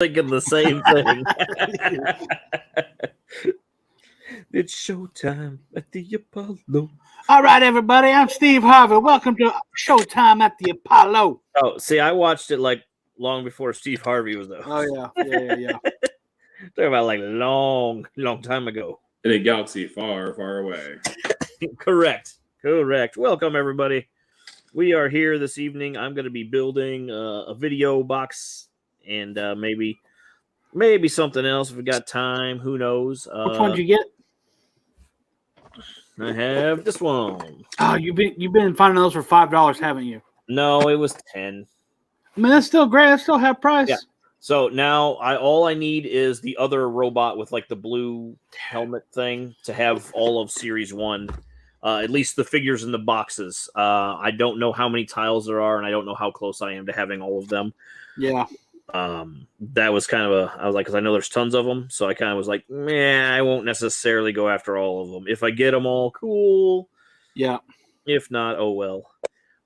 thinking the same thing. It's showtime at the Apollo. All right, everybody. I'm Steve Harvey. Welcome to Showtime at the Apollo. Oh, see, I watched it like long before Steve Harvey was there. Oh yeah. Talking about like long time ago. In a galaxy far, far away. Correct. Welcome, everybody. We are here this evening. I'm going to be building a video box and maybe something else if we got time. Who knows? Which one did you get? I have this one. Oh, you've been finding those for $5, haven't you? No, it was 10. I mean, that's still great. That's still half price. Yeah. So now all I need is the other robot with like the blue helmet thing to have all of Series 1. At least the figures in the boxes. I don't know how many tiles there are, and I don't know how close I am to having all of them. Yeah. That was kind of I was like, because I know there's tons of them, so I kind of was like, I won't necessarily go after all of them. If I get them all, cool. Yeah. If not, oh well.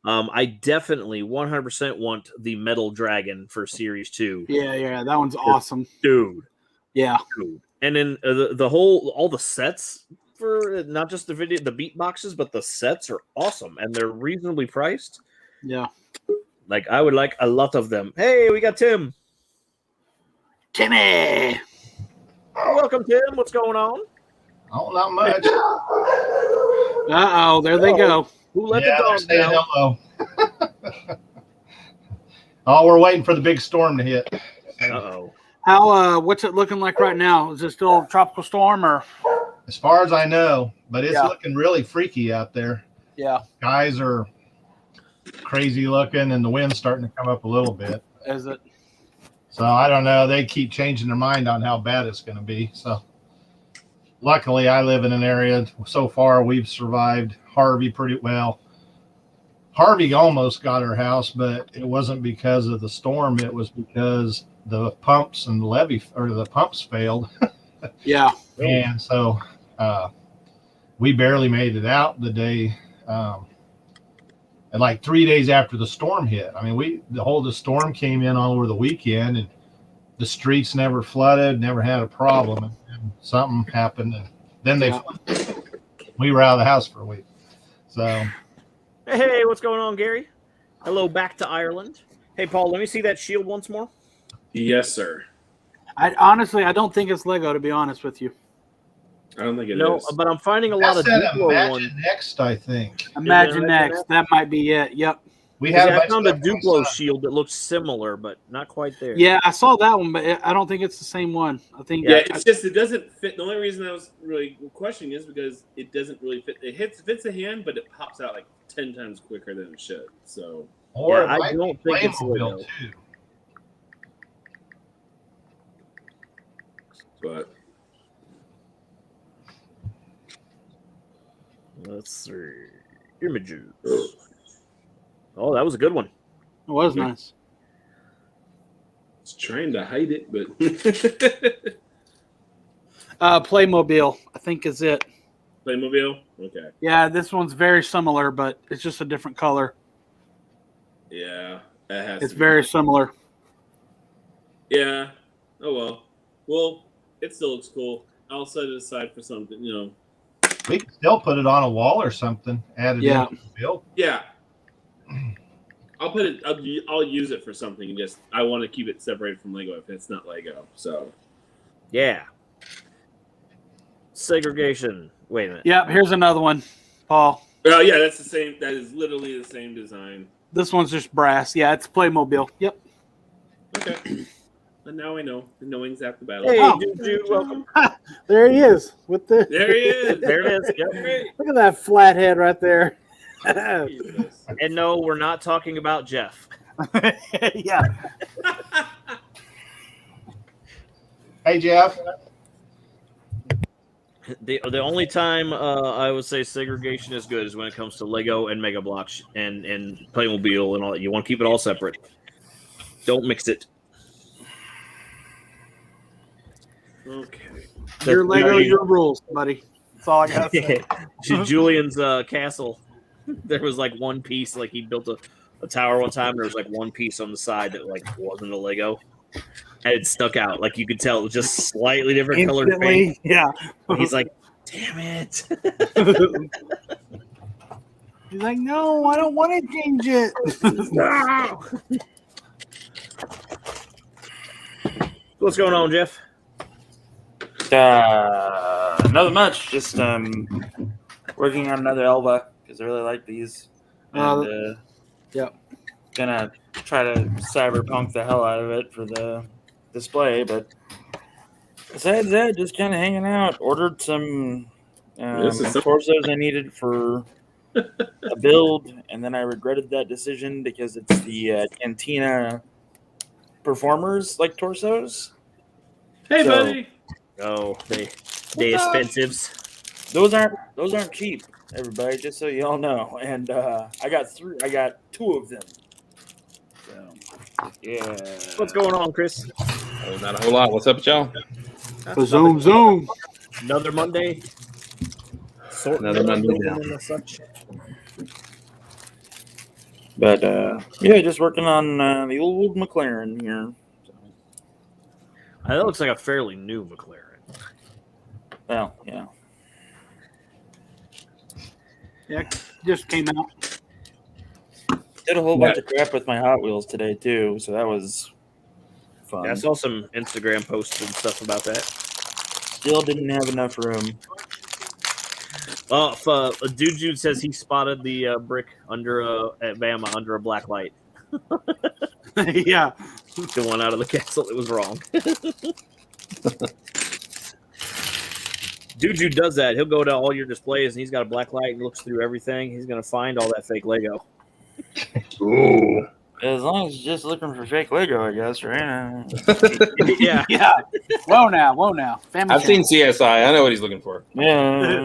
I definitely 100% want the Metal Dragon for Series 2. Yeah, that one's awesome. Dude. Yeah. Dude. And then all the sets for not just the beat boxes, but the sets are awesome and they're reasonably priced. Yeah. Like I would like a lot of them. Hey, we got Tim. Timmy. Welcome, Tim. What's going on? Oh, not much. Uh-oh, there they go. Who let the dog down? Hello. Oh, we're waiting for the big storm to hit. Uh-oh. How what's it looking like right now? Is it still a tropical storm or? As far as I know, but it's looking really freaky out there. Yeah. Guys are crazy looking and the wind's starting to come up a little bit. Is it? So I don't know. They keep changing their mind on how bad it's going to be. So luckily I live in an area. So far we've survived Harvey pretty well. Harvey almost got our house, but it wasn't because of the storm. It was because the pumps and the pumps failed. Yeah. And so we barely made it out the day. And like 3 days after the storm hit, I mean, the storm came in all over the weekend and the streets never flooded, never had a problem. And something happened. And then we were out of the house for a week. So. Hey, what's going on, Gary? Hello, back to Ireland. Hey, Paul, let me see that shield once more. Yes, sir. I don't think it's Lego, to be honest with you. I don't think it is. No, but I'm finding a lot of Duplo ones. Next, I think. Imagine Next. That might be it. Yep. I found a Duplo shield that looks similar, but not quite there. Yeah, I saw that one, but I don't think it's the same one. I think. Yeah, it's just it doesn't fit. The only reason I was really questioning is because it doesn't really fit. It fits the hand, but it pops out like 10 times quicker than it should. So. Or yeah, I don't think it's Lego too. But. Let's see. Images. Oh, that was a good one. It was nice. It's trying to hide it, but. Playmobil, I think is it. Playmobil? Okay. Yeah, this one's very similar, but it's just a different color. Yeah, that has. It's very similar. Yeah. Oh well. Well, it still looks cool. I'll set it aside for something, We can still put it on a wall or something. Add it into the build. Yeah. I'll use it for something and I want to keep it separated from Lego if it's not Lego. So. Yeah. Segregation. Wait a minute. Yep, here's another one, Paul. Oh yeah, that's the same. That is literally the same design. This one's just brass. Yeah, it's Playmobil. Yep. Okay. And now I know. The knowing's half the battle. Hey, dude, welcome. There he is. There he is. There it is. Yep. Look at that flat head right there. And no, we're not talking about Jeff. Yeah. Hey, Jeff. The only time I would say segregation is good is when it comes to Lego and Mega Bloks and Playmobil and all that. You want to keep it all separate. Don't mix it. Okay. Your Lego, your rules, buddy. That's all I got to say. Julian's castle. There was like one piece, like he built a tower one time. There was like one piece on the side that like wasn't a Lego. And it stuck out. Like you could tell it was just slightly different colored paint. Instantly, yeah. And he's like, damn it. He's like, no, I don't want to change it. No. What's going on, Jeff? Nothing much. Just working on another Elva because I really like these. And, yep. Gonna try to cyberpunk the hell out of it for the display, but besides that, just kind of hanging out. Ordered some torsos I needed for a build, and then I regretted that decision because it's the Cantina Performers like torsos. Hey, So- buddy. Oh, they expensives. Those aren't cheap, everybody. Just so you all know. And I got two of them. So yeah. What's going on, Chris? Oh, not a whole lot. What's up with y'all? Zoom. Another Monday. Another Monday down. And such. But yeah, just working on the old McLaren here. So, That looks like a fairly new McLaren. well, yeah. Yeah, just came out. Did a whole bunch of crap with my Hot Wheels today too, so that was fun. Yeah, I saw some Instagram posts and stuff about that. Still didn't have enough room. Dude says he spotted the brick at Bama under a black light. Yeah. The one out of the castle that was wrong. Dude does that. He'll go to all your displays and he's got a black light and looks through everything. He's gonna find all that fake Lego. Ooh. As long as you're just looking for fake Lego, I guess, right? Yeah. Yeah. Whoa now. Family I've seen CSI. I know what he's looking for. Yeah.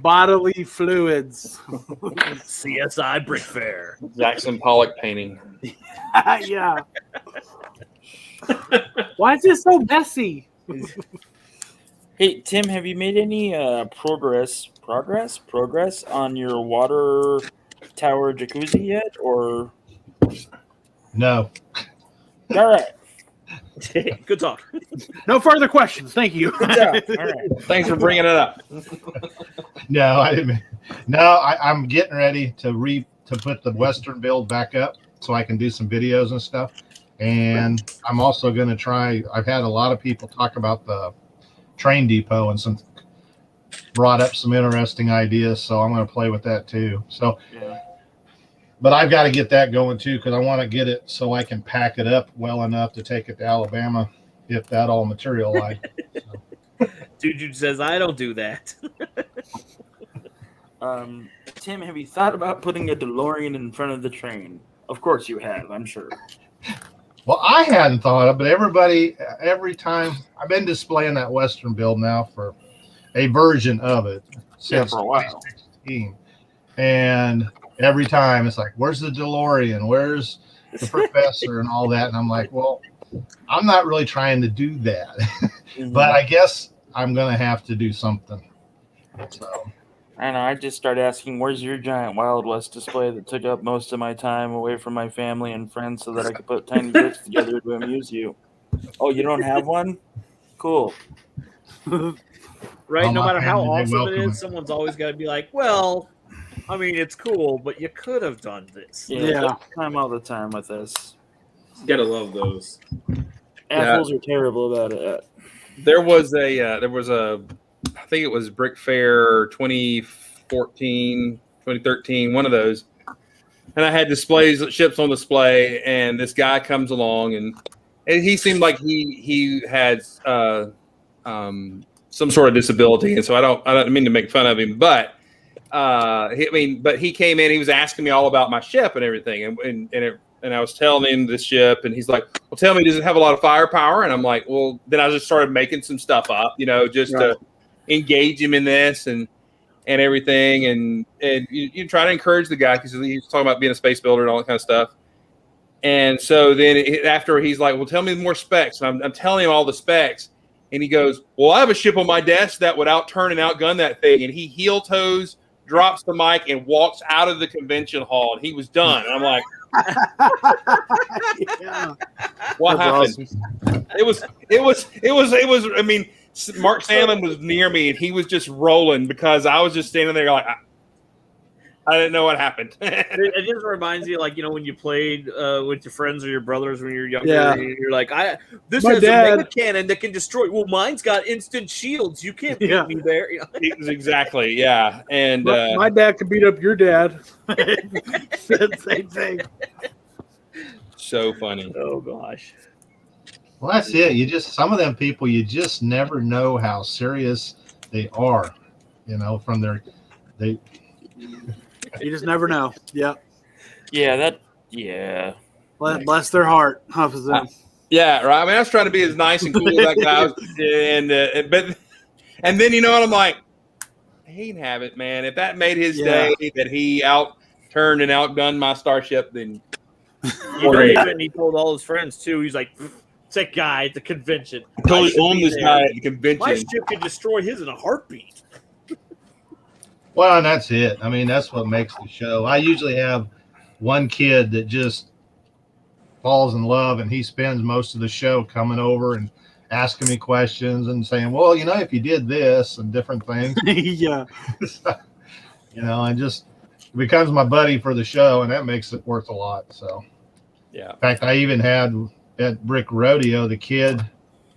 bodily fluids. CSI Brick Fair. Jackson Pollock painting. Yeah. Why is it so messy? Hey, Tim, have you made any progress on your water tower jacuzzi yet? Or No. all right, Good talk. No further questions. Thank you. good job. All right. Thanks for bringing it up. No, I didn't. No, I'm getting ready to put the Western build back up so I can do some videos and stuff. And I'm also going to try. I've had a lot of people talk about the train depot and brought up some interesting ideas. So I'm going to play with that too. So, Yeah. but I've got to get that going too because I want to get it so I can pack it up well enough to take it to Alabama if that all materializes. Dude says I don't do that. Tim, have you thought about putting a Delorean in front of the train? Of course you have, I'm sure. Well, I hadn't thought of, but every time I've been displaying that Western build now for a version of it since for a while. 2016. And every time it's like, where's the DeLorean? Where's the professor and all that? And I'm like, well, I'm not really trying to do that, but I guess I'm going to have to do something. So I don't know. I just started asking, where's your giant Wild West display that took up most of my time away from my family and friends so that I could put tiny bits together to amuse you? Oh, you don't have one? Cool. Right? Oh, No my matter how family, they awesome it welcome it. is, someone's always got to be like, well, I mean, it's cool, but you could have done this. Yeah. Time all the time with this. Gotta love those. Apples are terrible about it. There was a I think it was Brick Fair 2014, 2013, one of those. And I had ships on display, and this guy comes along, and he seemed like he had some sort of disability, and so I don't mean to make fun of him, but he came in, he was asking me all about my ship and everything, and I was telling him this ship, and he's like, well, tell me, does it have a lot of firepower? And I'm like, well, then I just started making some stuff up, just to engage him in this and everything. And you try to encourage the guy because he's talking about being a space builder and all that kind of stuff. And so then after he's like, well, tell me more specs. And I'm telling him all the specs. And he goes, well, I have a ship on my desk that would outturn and outgun that thing. And he heel toes, drops the mic, and walks out of the convention hall. And he was done. And I'm like, Yeah. What That's happened? awesome. It was. I mean, Mark Sandlin was near me, and he was just rolling because I was just standing there like I didn't know what happened. It just reminds you, like, when you played with your friends or your brothers when you were younger. Yeah. You're like, this My has dad- a mega cannon that can destroy. Well, mine's got instant shields. You can't beat Yeah. me there. Exactly, yeah. And My dad could beat up your dad. Same thing. so funny. Oh gosh. Well, that's it. Some of them people, you just never know how serious they are. From they. You just never know. Yeah. Yeah. Bless their heart. Yeah, right. I mean, I was trying to be as nice and cool as that guy was, and then I'm like, he can have it, man. If that made his day that he outturned and outgunned my starship, then He told all his friends too. He's like, it's that guy at the convention. totally owned this guy at the My convention. ship could destroy his in a heartbeat. Well, and that's it. I mean, that's what makes the show. I usually have one kid that just falls in love, and he spends most of the show coming over and asking me questions and saying, well, if you did this and different things, Yeah. and just becomes my buddy for the show, and that makes it worth a lot. So, Yeah. in fact, I even had at Brick Rodeo, the kid,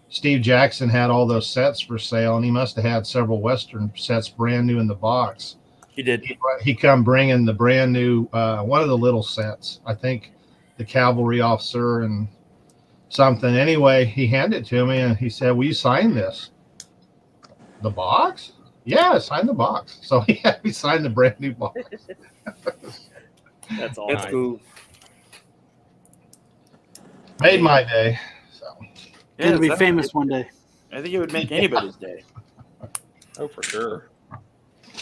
Steve Jackson, had all those sets for sale, and he must have had several Western sets brand new in the box. He did. He come bringing the brand new, one of the little sets, I think the cavalry officer and something. Anyway, he handed it to me and he said, will you sign this? The box? Yeah, sign the box. So he had me sign the brand new box. That's all. That's cool. Made my day. So Gonna be I famous one day. think it would make anybody's day. Oh, for sure.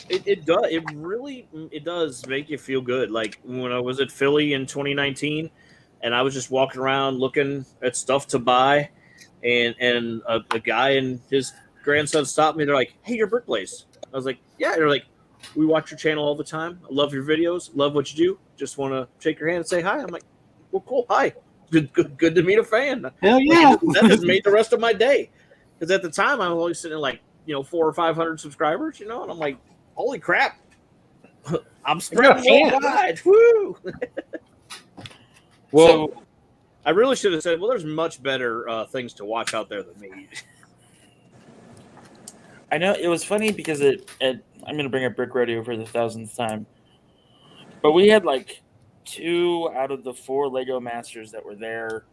It does. It does make you feel good. Like when I was at Philly in 2019, and I was just walking around looking at stuff to buy, and a guy and his grandson stopped me. They're like, "Hey, you're Brick Blaze." I was like, "Yeah." They're like, "We watch your channel all the time. I love your videos. Love what you do. Just want to shake your hand and say hi." I'm like, "Well, cool. Hi. Good to meet a fan." Hell yeah. That just made the rest of my day. Because at the time, I was only sitting at like 400 or 500 subscribers, and I'm like, holy crap. I'm spreading worldwide. Woo! Well, So, I really should have said, well, there's much better things to watch out there than me. I know it was funny because I'm going to bring up Brick Rodeo for the 1000th time, but we had like 2 out of the 4 Lego Masters that were there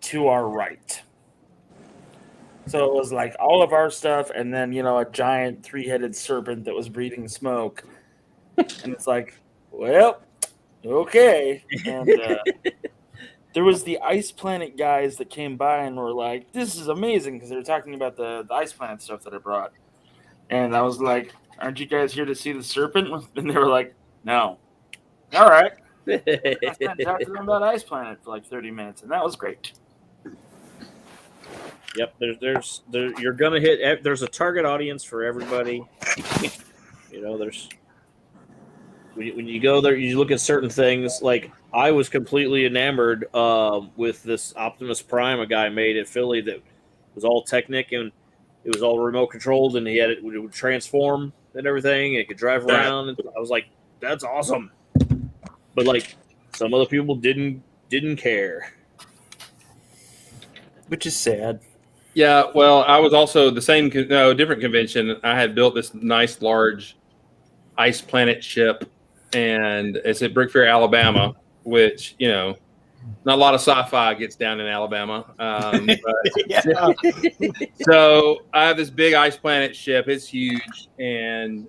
to our right. So it was like all of our stuff, and then a giant 3-headed serpent that was breathing smoke, and it's like, well, okay. And there was the Ice Planet guys that came by and were like, "This is amazing," because they were talking about the Ice Planet stuff that I brought, and I was like, "Aren't you guys here to see the serpent?" And they were like, "No." All right. I spent talking to them about Ice Planet for like 30 minutes, and that was great. Yep, you're gonna hit. There's a target audience for everybody. There's when you go there, you look at certain things. Like I was completely enamored with this Optimus Prime a guy made at Philly that was all Technic and it was all remote controlled, and it would transform and everything. And it could drive around. And I was like, that's awesome. But like some other people didn't care, Which is sad. yeah. Well, I was also different convention. I had built this nice, large Ice Planet ship, and it's at Brick Fair, Alabama, which not a lot of sci-fi gets down in Alabama. So I have this big Ice Planet ship. It's huge, and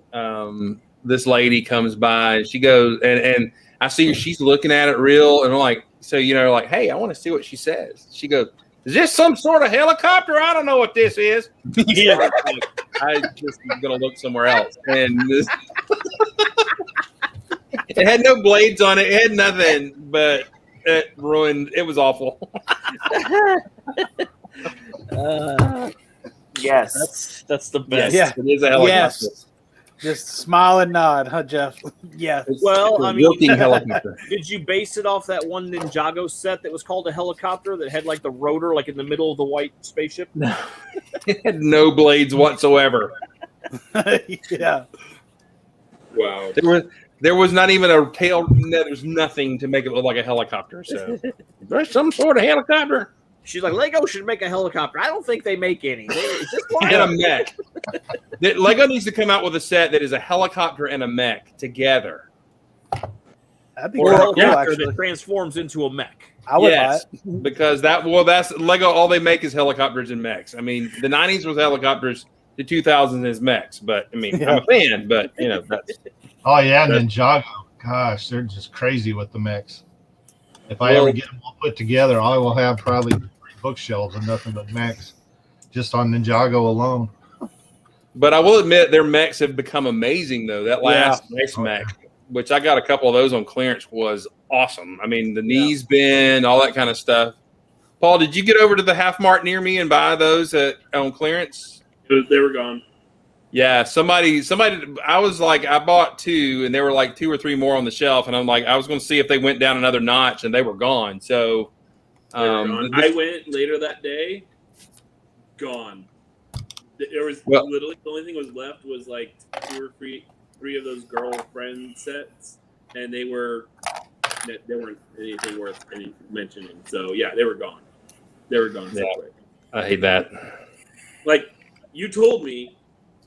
this lady comes by, and she goes, and I see her. She's looking at it real, and I'm like, so like, hey, I want to see what she says. She goes, "Is this some sort of helicopter? I don't know what this is." Yeah, I just gonna look somewhere else, and it had no blades on it. It had nothing, but it ruined. It was awful. Yes. that's the best. Yeah. It is a helicopter. Yes. Just smile and nod, huh, Jeff? Yeah. Well, I mean, working helicopter. did you base it off that one Ninjago set that was called a helicopter that had like the rotor like in the middle of the white spaceship? It had no blades whatsoever. Yeah. Wow. There was not even a tail. No, there's nothing to make it look like a helicopter. So there's some sort of helicopter She's like, Lego should make a helicopter. I don't think they make any. It's just and a mech. Lego needs to come out with a set that is a helicopter and a mech together. That'd be or a cool, helicopter actually. that transforms into a mech. I would Yes, buy it. because that's Lego. All they make is helicopters and mechs. I mean, the '90s was helicopters, the 2000s is mechs. But I mean, I'm a fan. But you know, that's Oh yeah, Ninjago. Gosh, they're just crazy with the mechs. If I ever get them all put together, I will have probably 3 bookshelves and nothing but mechs, just on Ninjago alone. But I will admit their mechs have become amazing though. That last ice mech, which I got a couple of those on clearance, was awesome. I mean, the knees bend, all that kind of stuff. Paul, did you get over to the Half Mart near me and buy those on clearance? They were gone. Yeah, somebody. I was like, I bought 2, and there were like 2 or 3 more on the shelf, and I'm like, I was going to see if they went down another notch, and they were gone. So, They were gone. I went later that day. Gone. There was literally the only thing was left was like 2 or 3 of those girlfriend sets, and they weren't anything worth mentioning. So yeah, they were gone. They were gone. Yeah. So quick. I hate that. Like you told me.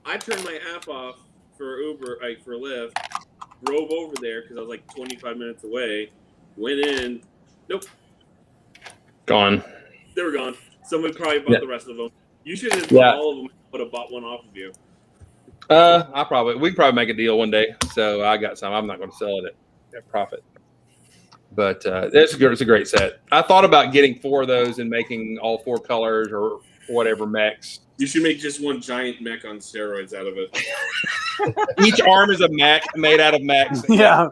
I turned my app off for Uber, for Lyft, drove over there because I was like 25 minutes away, went in, nope. Gone. They were gone. Someone probably bought the rest of them. You should have bought all of them, would have bought one off of you. We could probably make a deal one day. So I got some. I'm not going to sell it at profit. But it's a great set. I thought about getting 4 of those and making all 4 colors or whatever mechs. You should make just one giant mech on steroids out of it. Each arm is a mech made out of mechs. Yeah.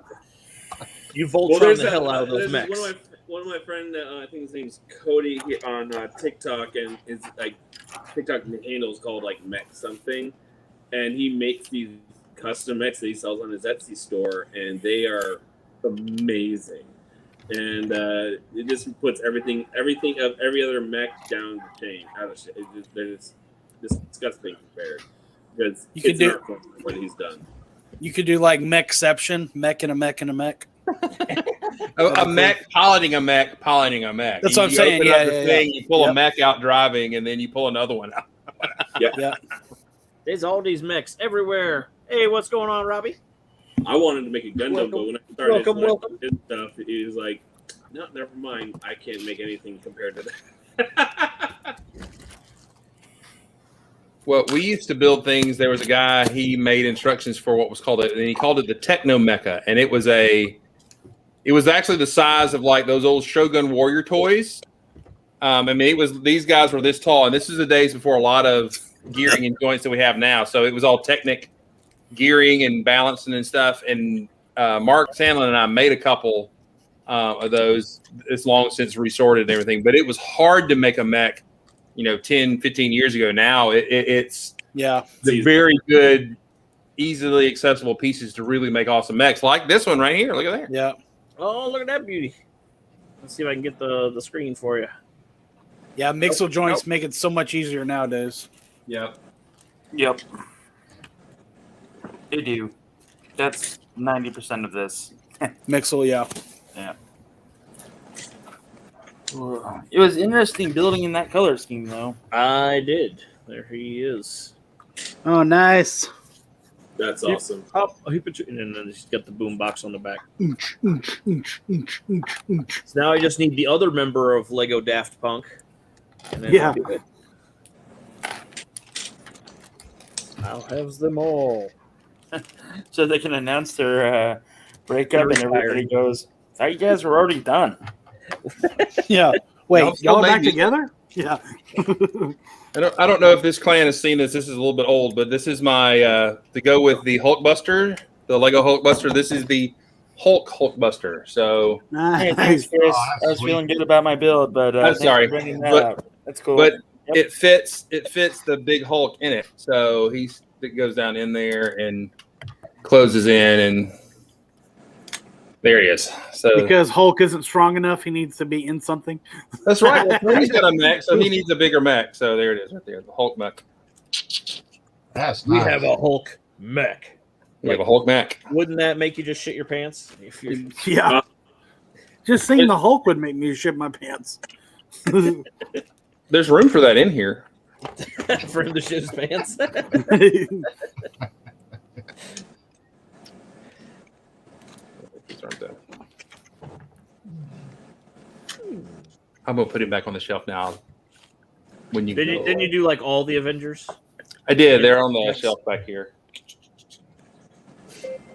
You Voltron the hell out of those there's mechs. One of my friend, I think his name's Cody on TikTok, and his like TikTok handle is called like mech something, and he makes these custom mechs that he sells on his Etsy store, and they are amazing. And it just puts everything of every other mech down the chain out of shit. It's just disgusting compared because You could it's not what he's done. You could do like mechception, mech and a mech and a mech. A mech piloting a mech. That's what I'm saying. Open up the thing, you pull Yep. a mech out driving, and then you pull another one out. Yeah. There's all these mechs everywhere. Hey, what's going on, Robbie? I wanted to make a Gundam, but when I started welcome. his stuff, he was like, "No, never mind. I can't make anything compared to that." Well, we used to build things. There was a guy, he made instructions for what was called and he called it the Techno Mecha, and it was actually the size of like those old Shogun Warrior toys. I mean, these guys were this tall, and this is the days before a lot of gearing and joints that we have now. So it was all Technic gearing and balancing and stuff. And Mark Sandlin and I made a couple of those. It's long since resorted and everything, but it was hard to make a mech, 10, 15 years ago. Now it's the very good, easily accessible pieces to really make awesome mechs, like this one right here. Look at there. Yeah. Oh, look at that beauty. Let's see if I can get the screen for you. Yeah, mixel joints make it so much easier nowadays. Yep. They do. That's 90% of this. Mixel, yeah. It was interesting building in that color scheme, though. I did. There he is. Oh, nice. That's awesome. Oh, he put you, and then he's got the boom box on the back. So now I just need the other member of Lego Daft Punk. And then Yeah. we'll do it. I'll have them all. So they can announce their breakup, and everybody goes, "I thought you guys were already done." Yeah. Wait, Y'all y'all back maybe- together? Yeah. I don't know if this clan has seen this. This is a little bit old, but this is my to go with the Hulkbuster, the Lego Hulkbuster. This is the Hulkbuster. So, Hey, thanks, Nice. Chris. Oh, I was feeling good about my build, but I'm thanks sorry, for bringing that but- up. That's cool. but Yep. it fits the big Hulk in it. So it goes down in there, and closes in, and there he is. So Because Hulk isn't strong enough, he needs to be in something. that's right. Well, he's got a mech, so he needs a bigger mech. So there it is, right there, the Hulk mech. That's We nice. have a Hulk mech. We have a Hulk mech. Wouldn't that make you just shit your pants? If you're Yeah. Just seeing the Hulk would make me shit my pants. There's room for that in here. for him to shit his pants. These aren't done. I'm gonna put him back on the shelf now. When you Didn't you do like all the Avengers? I did. They're on the shelf back here.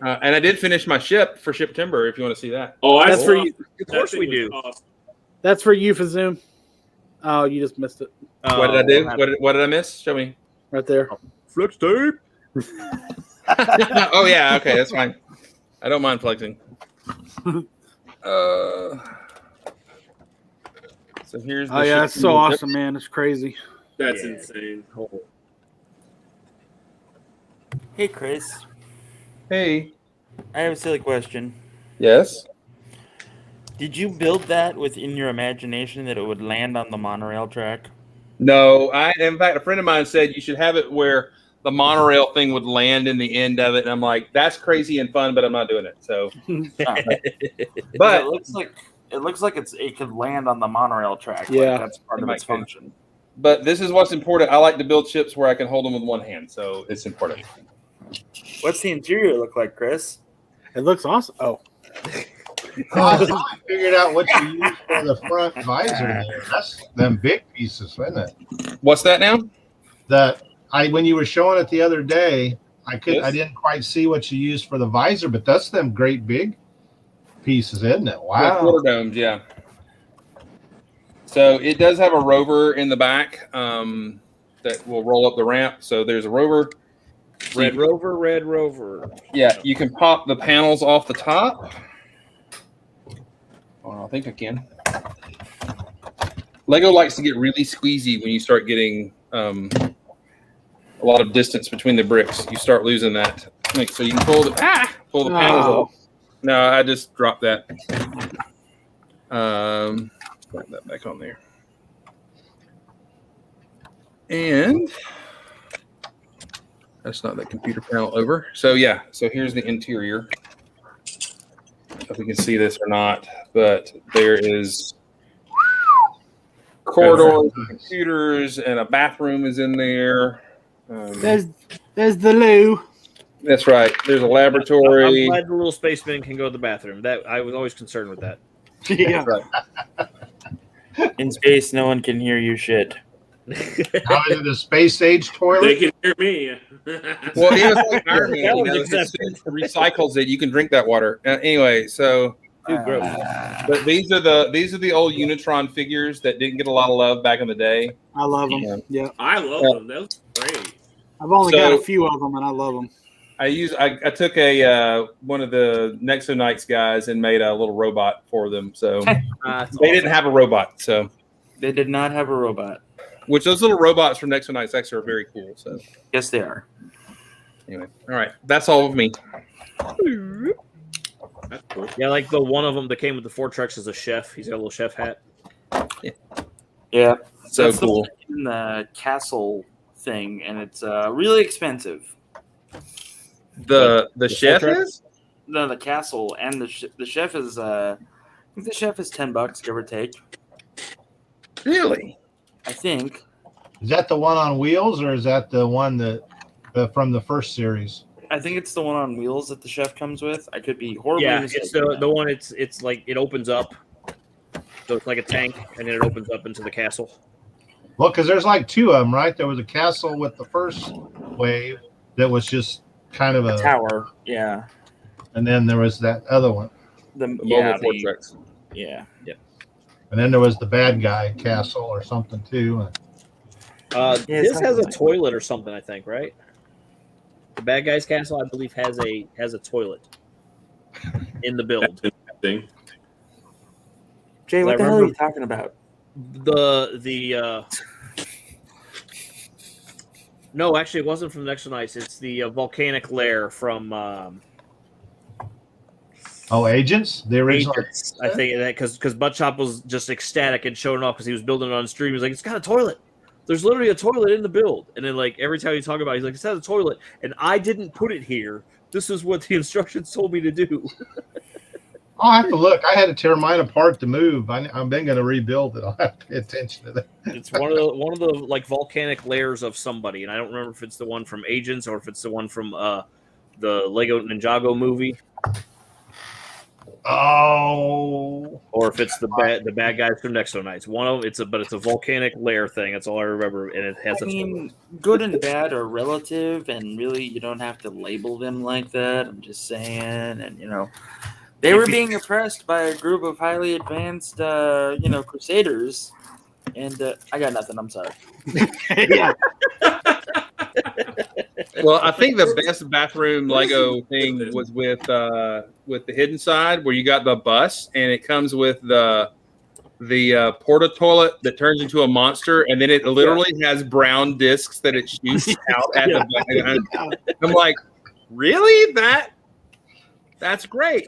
And I did finish my ship for September. If you want to see that. Oh, That's for you. Of course we do. Awesome. That's for you, for Zoom. Oh, you just missed it. What did I do? What did I miss? Show me. Right there. Flex tape. Oh yeah. Okay, that's fine. I don't mind flexing. So here's. The Oh, yeah, ship that's so from the awesome, man. It's crazy. That's Yeah. insane. Hey, Chris. Hey. I have a silly question. Yes. Did you build that within your imagination that it would land on the monorail track? No. In fact, a friend of mine said you should have it where the monorail thing would land in the end of it, and I'm like, that's crazy and fun, but I'm not doing it. So, But but it looks like it could land on the monorail track. Yeah. Like that's part It of might its be. function. but this is what's important. I like to build ships where I can hold them with one hand, so it's important. What's the interior look like, Chris? It looks awesome. Oh. I thought I figured out what you use for the front visor there. That's them big pieces, isn't it? What's that now? When you were showing it the other day, I Yes. didn't quite see what you used for the visor, but that's them great big pieces, isn't it? Yeah, Wow. quarter domes, yeah. So it does have a rover in the back that will roll up the ramp. So there's a rover. Red Rover. Yeah, you can pop the panels off the top. Oh, I think I can. Lego likes to get really squeezy when you start getting a lot of distance between the bricks. You start losing that. Like, so you can pull the panels off. No, I just dropped that. Put that back on there. And that's not the computer panel over. So yeah, so here's the interior. If we can see this or not, but there is corridors, and computers, and a bathroom is in there. There's the loo. That's right. There's a laboratory. I'm glad the little spaceman can go to the bathroom. That I was always concerned with that. Yeah. That's right. In space, no one can hear you shit. How is it a space age They toilet? can hear me. Well, it was like Iron Man. That You was know, accepted. it recycles it. You can drink that water. Anyway, so Dude, gross. but these are the old Unitron figures that didn't get a lot of love back in the day. I love them. Yeah. I love them. That was great. I've only So- got a few of them, and I love them. I took a one of the Nexo Knights guys and made a little robot for them. So they didn't have a robot. So They did not have a robot. which those little robots from Nexo Knights actually are very cool. So Yes, they are. anyway, all right, that's all of me. That's cool. Yeah, like the one of them that came with the Fortrex is a chef. He's got a little chef hat. Yeah. So That's the cool. one in the castle thing, and it's really expensive. The chef Fortrex? is. No, the castle and the chef is. I think the chef is $10, give or take. Really? I think. Is that the one on wheels, or is that the one from the first series? I think it's the one on wheels that the chef comes with. I could be horribly Yeah, mistaken. it's the one. It's like it opens up, so it's like a tank, and then it opens up into the castle. Well, because there's like two of them, right? There was a castle with the first wave that was just kind of a tower. Yeah. and then there was that other one, The The yeah. mobile Fortrex. Yeah. and then there was the bad guy castle or something too. Yeah, This has a something like toilet or something, I think, right? The bad guy's castle, I believe, has a toilet in the build. Thing. Jay, I what the hell are remember- you talking No, actually, it wasn't from Next Nights. It's the volcanic lair from Agents? The original. Agents. I think that because Buttchop was just ecstatic and showing off because he was building it on stream. He was like, "It's got a toilet. There's literally a toilet in the build." And then like every time you talk about it, he's like, "It has a toilet, and I didn't put it here. This is what the instructions told me to do." I'll have to look. I had to tear mine apart to move. I've been going to rebuild it. I'll have to pay attention to that. It's one of the like volcanic layers of somebody, and I don't remember if it's the one from Agents or if it's the one from the Lego Ninjago movie. Oh, or if it's the bad guys from Nexo Knights. One of it's a volcanic lair thing. That's all I remember, and it has. Good and bad are relative, and really you don't have to label them like that. I'm just saying, and they were being oppressed by a group of highly advanced, crusaders, and I got nothing. I'm sorry. Yeah. Well, I think the best bathroom Lego thing was with the hidden side, where you got the bus, and it comes with the porta toilet that turns into a monster, and then it literally has brown discs that it shoots out at the back. I'm like, really? That's great.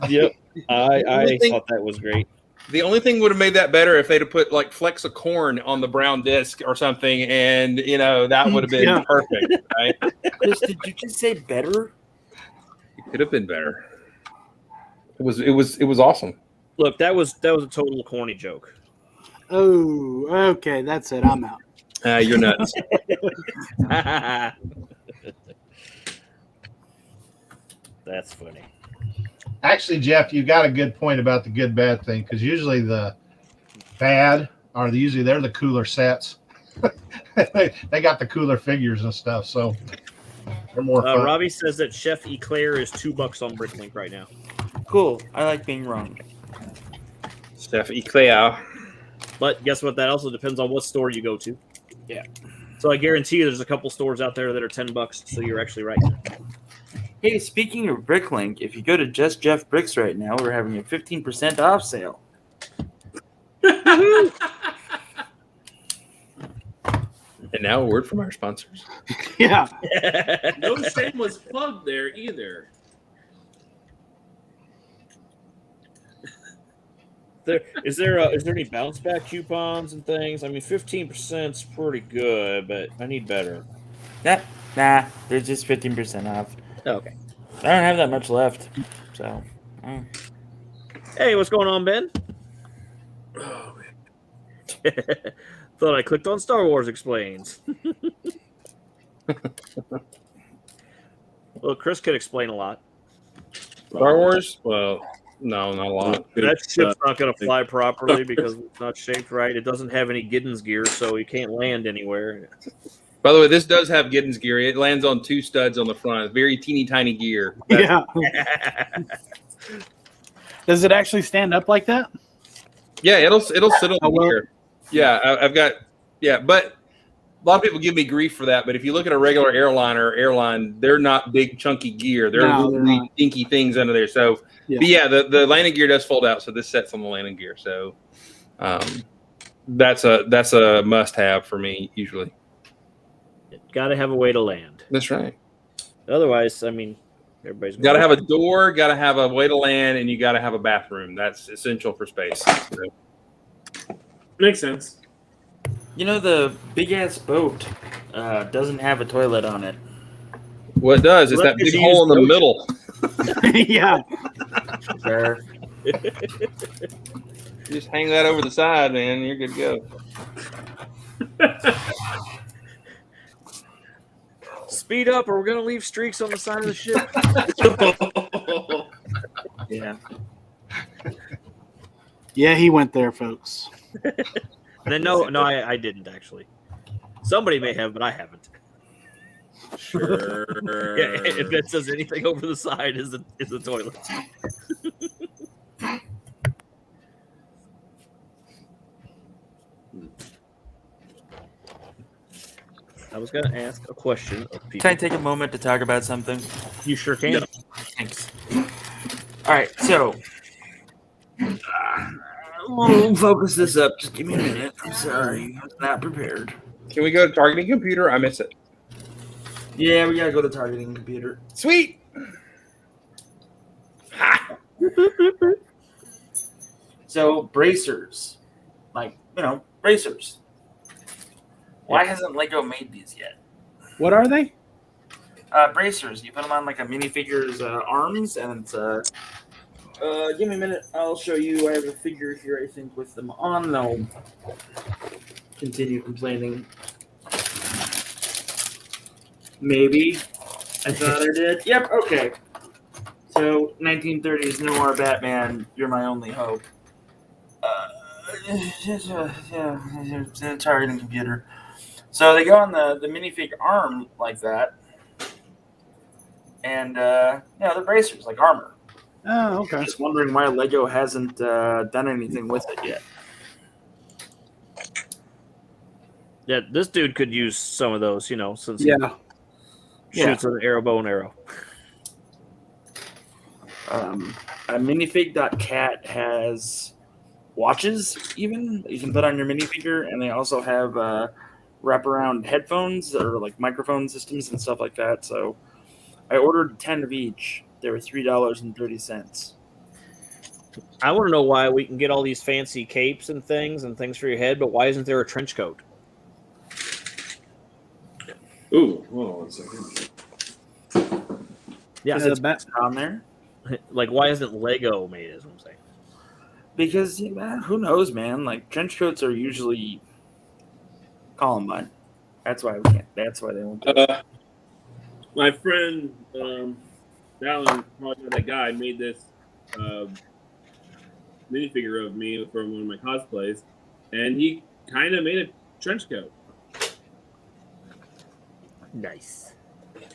Yep, I thought that was great. The only thing would have made that better if they'd have put like flecks of corn on the brown disc or something, and that would have been perfect, right? Chris, did you just say better? It could have been better. It was awesome. Look, that was a total corny joke. Oh, okay, that's it. I'm out. You're nuts. That's funny. actually, Jeff, you got a good point about the good bad thing, because usually the bad are they're the cooler sets. they got the cooler figures and stuff, so they're more fun. Robbie says that Chef Eclair is $2 on Bricklink right now. Cool. I like being wrong. Chef Eclair. But guess what? That also depends on what store you go to. Yeah. So I guarantee you there's a couple stores out there that are $10, so you're actually right. Hey, speaking of Bricklink, if you go to Just Jeff Bricks right now, we're having a 15% off sale. And now a word from our sponsors. Yeah. No shame was plugged there either. Is there any bounce back coupons and things? I mean, 15% is pretty good, but I need better. Nah, they're just 15% off. Okay. I don't have that much left, so. Hey, what's going on, Ben? Oh, Thought I clicked on Star Wars Explains. Well, Chris could explain a lot. Star Wars? Well, no, not a lot. That ship's not going to fly properly because it's not shaped right. It doesn't have any Giddens gear, so you can't land anywhere. By the way, this does have Giddens gear. It lands on 2 studs on the front. Very teeny tiny gear. Yeah. Does it actually stand up like that? Yeah, it'll sit on the well. gear. Yeah, I've got. Yeah, but a lot of people give me grief for that. But if you look at a regular airline, they're not big chunky gear. They're really dinky things under there. So, but yeah, the landing gear does fold out. So this sets on the landing gear. So, that's a must have for me usually. Got to have a way to land. That's right. Otherwise, I mean, everybody's Got to have a door, got to have a way to land, and you got to have a bathroom. That's essential for space. So. makes sense. You know, the big-ass boat doesn't have a toilet on it. What it does is that big hole in the middle. Yeah. Sure. Just hang that over the side, man. You're good to go. Speed up, or we're going to leave streaks on the side of the ship. Yeah. Yeah, he went there, folks. Then no, I didn't actually. Somebody may have, but I haven't. Sure. Yeah, if that says anything over the side, is the toilet. I was going to ask a question of people. Can I take a moment to talk about something? You sure can. Thanks. All right, so we'll focus this up. Just give me a minute. I'm sorry, I was not prepared. Can we go to targeting computer? I miss it. Yeah, we gotta go to the targeting computer. Sweet. So bracers, like bracers. Why hasn't Lego made these yet? What are they? Bracers. You put them on like a minifigure's arms, and it's give me a minute. I'll show you. I have a figure here, I think, with them on. And I'll continue complaining. Maybe. I thought I did. Yep, okay. So, 1930s noir Batman, you're my only hope. Targeting computer. So they go on the minifig arm like that. And, they're bracers, like armor. Oh, okay. Just wondering why Lego hasn't done anything with it yet. Yeah, this dude could use some of those, since Yeah. he shoots with an arrow, bow and arrow. A minifig.cat has watches, even, that you can put on your minifigure, and they also have wraparound headphones or like microphone systems and stuff like that. So I ordered 10 of each. They were $3.30. I want to know why we can get all these fancy capes and things for your head, but why isn't there a trench coat? Ooh, hold on 1 second. Yeah, Is it on there? like why isn't Lego made? Is what I'm saying. Because who knows, man? Like trench coats are usually Columbine. That's why we can't. That's why they won't do it. My friend Alan, probably that guy, made this minifigure of me from one of my cosplays, and he kind of made a trench coat. Nice.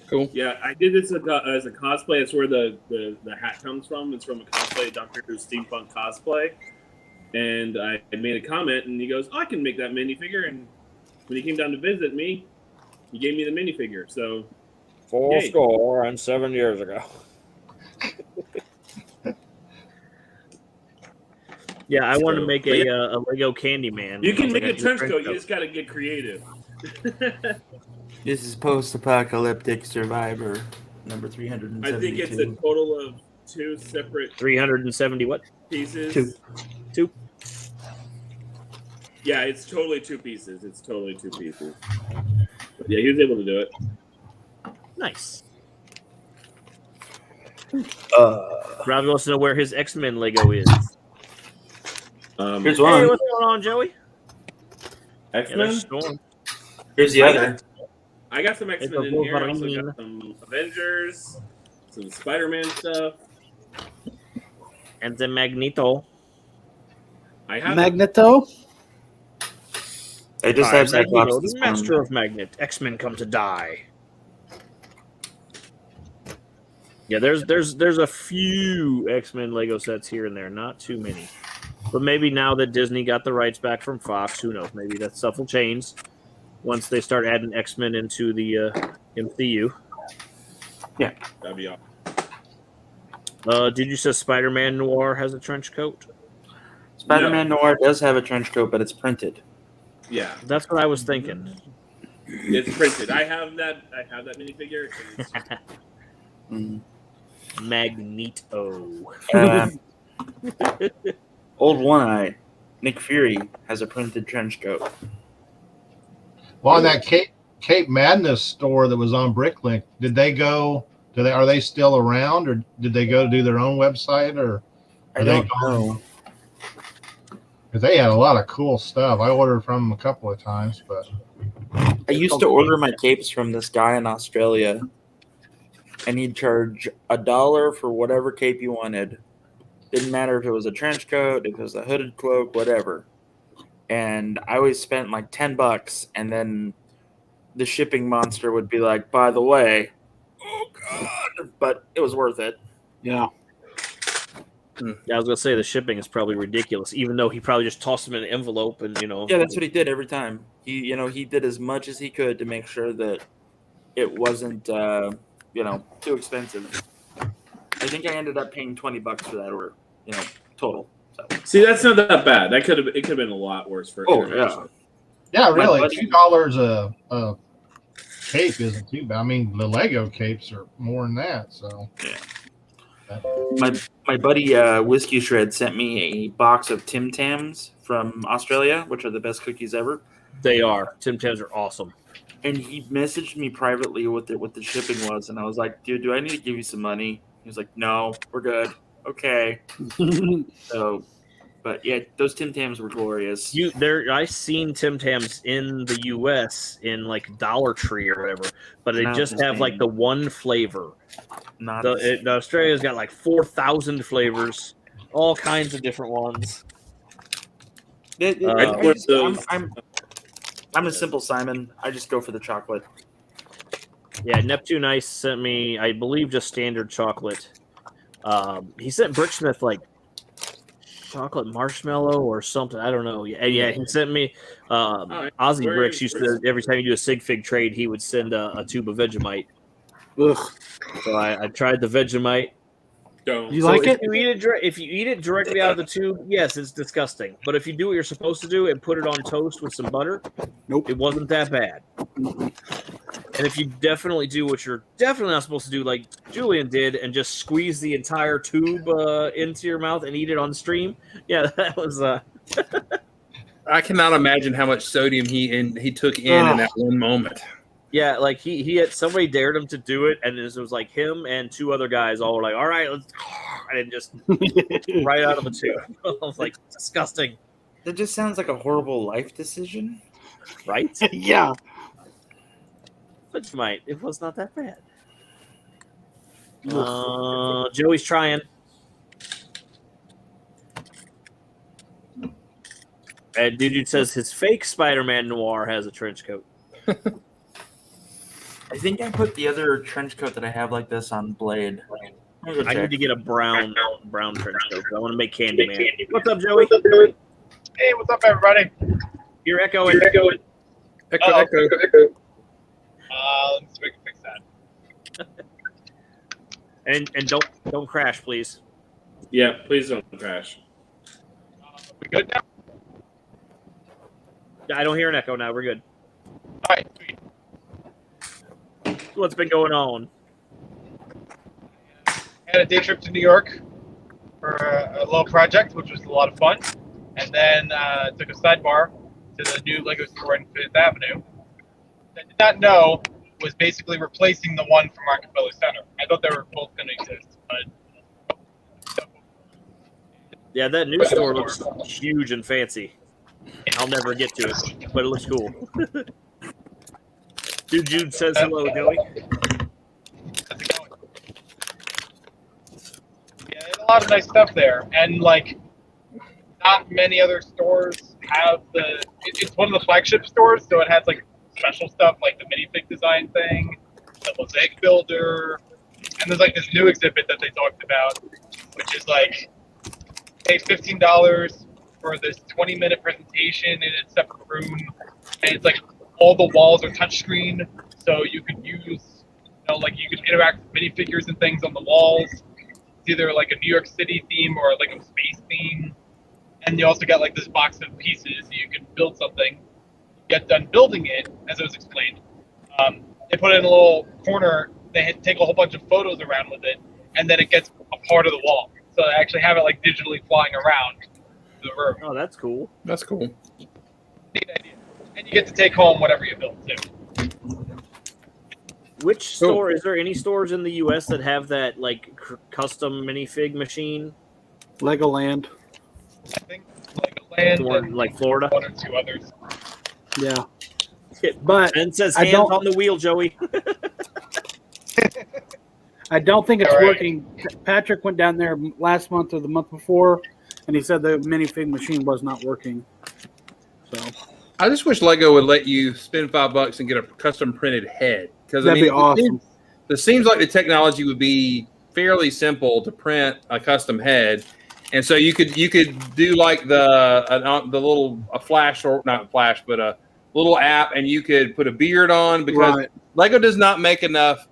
Cool. Yeah, I did this as a cosplay. That's where the hat comes from. It's from a cosplay, Doctor Who steampunk cosplay. And I made a comment, and he goes, "Oh, I can make that minifigure." And when he came down to visit me, he gave me the minifigure. So 7 years ago. Yeah, I want to make a Lego Candyman. you can make a trench coat. You just got to get creative. This is post-apocalyptic survivor number 372. I think it's a total of 2 separate 370 what? pieces. Two. Yeah, it's totally 2 pieces. It's totally 2 pieces. But yeah, he was able to do it. Nice. Robbie wants to know where his X-Men Lego is. Here's one. Hey, what's going on, Joey? X-Men? Here's the other. I got some X-Men in here. I also got some Avengers, some Spider-Man stuff. And the Magneto. I have Magneto. I just have Magneto, Cyclops. the master of Magnet. X-Men come to die. Yeah, there's a few X-Men Lego sets here and there, not too many. But maybe now that Disney got the rights back from Fox, who knows? Maybe that stuff will change once they start adding X-Men into the MCU. Yeah, that'd be awesome. Did you say Spider-Man Noir has a trench coat? Spider-Man Noir does have a trench coat, but it's printed. Yeah, that's what I was thinking. It's printed. I have that minifigure. Magneto. Old One-Eye, Nick Fury, has a printed trench coat. Well, in that Cape Madness store that was on Bricklink, did they go? Are they still around, or did they go to do their own website, or I don't know? Because they had a lot of cool stuff. I ordered from them a couple of times, but I used to order my capes from this guy in Australia, and he'd charge $1 for whatever cape you wanted. Didn't matter if it was a trench coat, if it was a hooded cloak, whatever. And I always spent like $10, and then the shipping monster would be like, "By the way, oh god!" But it was worth it. Yeah. Yeah, I was gonna say the shipping is probably ridiculous, even though he probably just tossed them in an envelope and Yeah, that's what he did every time. He did as much as he could to make sure that it wasn't too expensive. I think I ended up paying $20 for that order, total. So. See, that's not that bad. It could have been a lot worse for. Oh yeah. Yeah, really, $2 a cape isn't too bad. I mean, the Lego capes are more than that. So, My buddy Whiskey Shred sent me a box of Tim Tams from Australia, which are the best cookies ever. They are. Tim Tams are awesome. And he messaged me privately what the shipping was, and I was like, "Dude, do I need to give you some money?" He was like, "No, we're good." Okay. So, but yeah, those Tim Tams were glorious. I seen Tim Tams in the U.S. in like Dollar Tree or whatever, but they Not just the have same. like the one flavor. Not The Australia's got like 4,000 flavors, all kinds of different ones. I'm a simple Simon. I just go for the chocolate. Yeah, Neptune Ice sent me, I believe, just standard chocolate. He sent Bricksmith like chocolate marshmallow or something. I don't know. Yeah, he sent me Ozzy Bricks used to, every time you do a Sig Fig trade, he would send a tube of Vegemite. Ugh. So I tried the Vegemite. Don't. You like it? If you eat it directly out of the tube, yes, it's disgusting. But if you do what you're supposed to do and put it on toast with some butter, Nope. it wasn't that bad. And if you definitely do what you're definitely not supposed to do, like Julian did, and just squeeze the entire tube into your mouth and eat it on stream, yeah, that was. I cannot imagine how much sodium he took in that one moment. Yeah, like he had somebody dared him to do it, and it was like him and two other guys all were like, "All right, let's," and just right out of the tube. I was like, disgusting. That just sounds like a horrible life decision, right? Yeah. Vegemite, it was not that bad. Joey's trying. And dude says his fake Spider-Man Noir has a trench coat. I think I put the other trench coat that I have like this on Blade. I need to get a brown trench coat. I want to make Candyman. What's up, Joey? Hey, what's up, everybody? You're echoing. Echo. Let me see if I can fix that. And don't crash, please. Yeah, please don't crash. We good now? I don't hear an echo now. We're good. All right, sweet. What's been going on? I had a day trip to New York for a little project, which was a lot of fun. And then took a sidebar to the new Lego store in Fifth Avenue. I did not know was basically replacing the one from Rockefeller Center. I thought they were both going to exist, but Yeah, that new store looks huge and fancy. I'll never get to it, but it looks cool. Dude, Jude says hello, Joey. how's it going? Yeah, there's a lot of nice stuff there, and like not many other stores have the. It's one of the flagship stores, so it has like special stuff like the minifig design thing, the mosaic builder, and there's like this new exhibit that they talked about, which is like pay $15 for this 20-minute presentation in a separate room, and it's like all the walls are touchscreen, so you can use, like you can interact with minifigures and things on the walls. It's either like a New York City theme or like a space theme, and you also got like this box of pieces so you can build something. Get done building it, as it was explained. They put it in a little corner. They take a whole bunch of photos around with it, and then it gets a part of the wall. So they actually have it like digitally flying around the room. Oh, that's cool. That's cool. Neat idea. And you get to take home whatever you build too. Which store is there? Any stores in the U.S. that have that like custom minifig machine? Legoland. I think Legoland and Like Florida. one or two others. Yeah. But And it says I hands don't- on the wheel, Joey. I don't think it's All right. working. Patrick went down there last month or the month before, and he said the minifig machine was not working. So I just wish Lego would let you spend $5 and get a custom printed head, because that'd be awesome. It seems like the technology would be fairly simple to print a custom head, and so you could do like the little a flash, or not flash, but a little app, and you could put a beard on, because Right. Lego does not make enough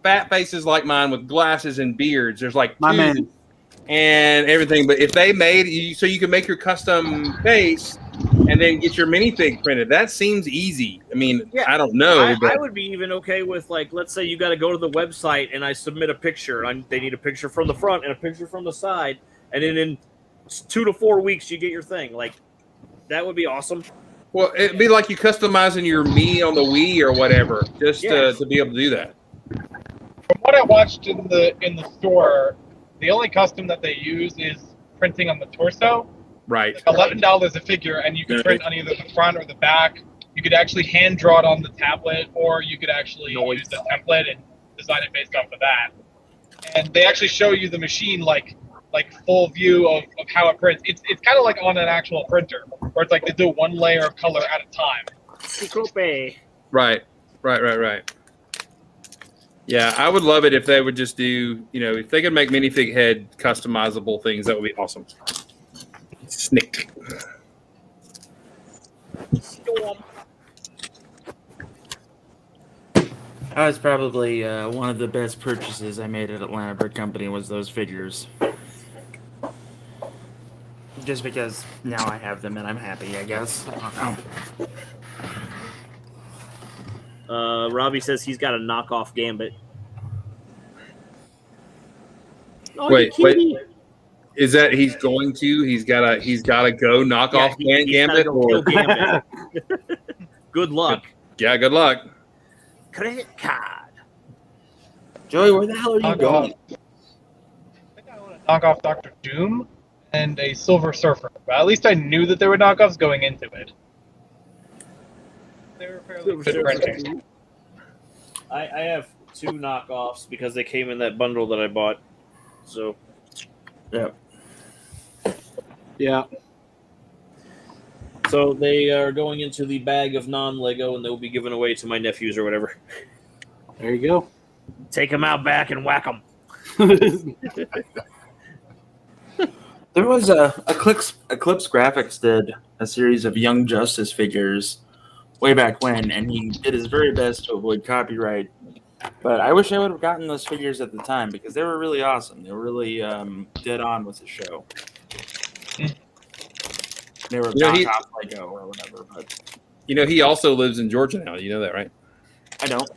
fat faces like mine with glasses and beards. There's like My two man. and everything, but if they made you so you can make your custom face and then get your minifig printed. That seems easy. I mean, Yeah, I don't know, but I would be even okay with, like, let's say you got to go to the website and I submit a picture. And they need a picture from the front and a picture from the side, and then in 2 to 4 weeks you get your thing. Like, that would be awesome. well, it'd be like you customizing your me on the Wii or whatever, just to be able to do that. From what I watched in the store, the only custom that they use is printing on the torso. Right. $11 a figure, and you can print on either the front or the back. You could actually hand draw it on the tablet, or you could actually use the template and design it based off of that. And they actually show you the machine like full view of how it prints. It's kind of like on an actual printer, where it's like they do one layer of color at a time. Right. Yeah, I would love it if they would just do, if they could make minifig head customizable things, that would be awesome. Snick. Storm. That was probably one of the best purchases I made at Atlanta Brick Company was those figures. Just because now I have them and I'm happy, I guess. I don't know. Robbie says he's got a knockoff Gambit. Oh, Wait. Is that he's going to? He's gotta go knock off Gambit? Kill Gambit. Good luck. Yeah, good luck. Credit card. Joey, where the hell are you going? I think I want to knock off Dr. Doom and a Silver Surfer, but at least I knew that there were knockoffs going into it. They were fairly good printing. I have 2 knockoffs because they came in that bundle that I bought. So, Yeah. So they are going into the bag of non-Lego, and they'll be given away to my nephews or whatever. There you go. Take them out back and whack them. There was Eclipse Graphics did a series of Young Justice figures way back when, and he did his very best to avoid copyright. But I wish I would have gotten those figures at the time because they were really awesome. They were really dead on with the show. They were off Lego or whatever. But He also lives in Georgia now. You know that, right? I don't.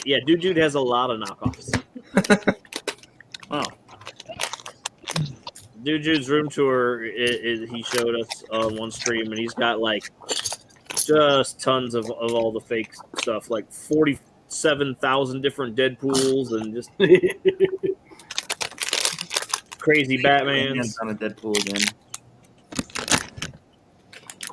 Yeah, Dude has a lot of knockoffs. Oh. Dude's room tour, he showed us on one stream, and he's got like just tons of all the fake stuff, like 47,000 different Deadpools and just crazy Batmans. On a Deadpool again.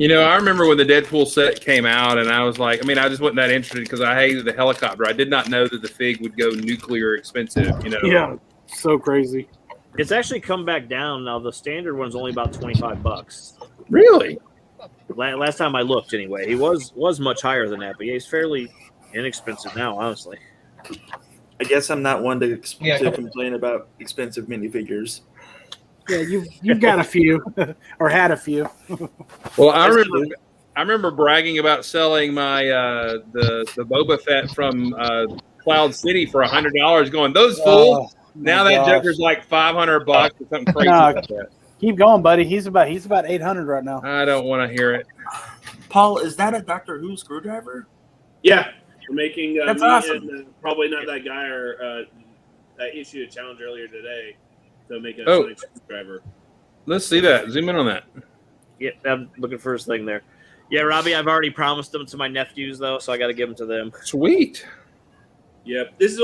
I remember when the Deadpool set came out, and I was like, I just wasn't that interested because I hated the helicopter. I did not know that the fig would go nuclear expensive. Yeah, so crazy. It's actually come back down now. The standard one's only about $25. Really? Last time I looked, anyway, he was much higher than that, but he's fairly inexpensive now, honestly. I guess I'm not one to complain about expensive minifigures. Yeah, you've got a few, or had a few. Well, I remember bragging about selling my the Boba Fett from Cloud City for $100. Going, those fools! Now that Joker's like $500 or something crazy like that. Keep going, buddy. He's about 800 right now. I don't want to hear it. Paul, is that a Doctor Who screwdriver? Yeah, we're making That's me awesome. and probably not that guy or I issued a challenge earlier today to make a Sonic screwdriver. Let's see that. Zoom in on that. Yeah, I'm looking for his thing there. Yeah, Robbie, I've already promised them to my nephews though, so I got to give them to them. Sweet. Yep, this is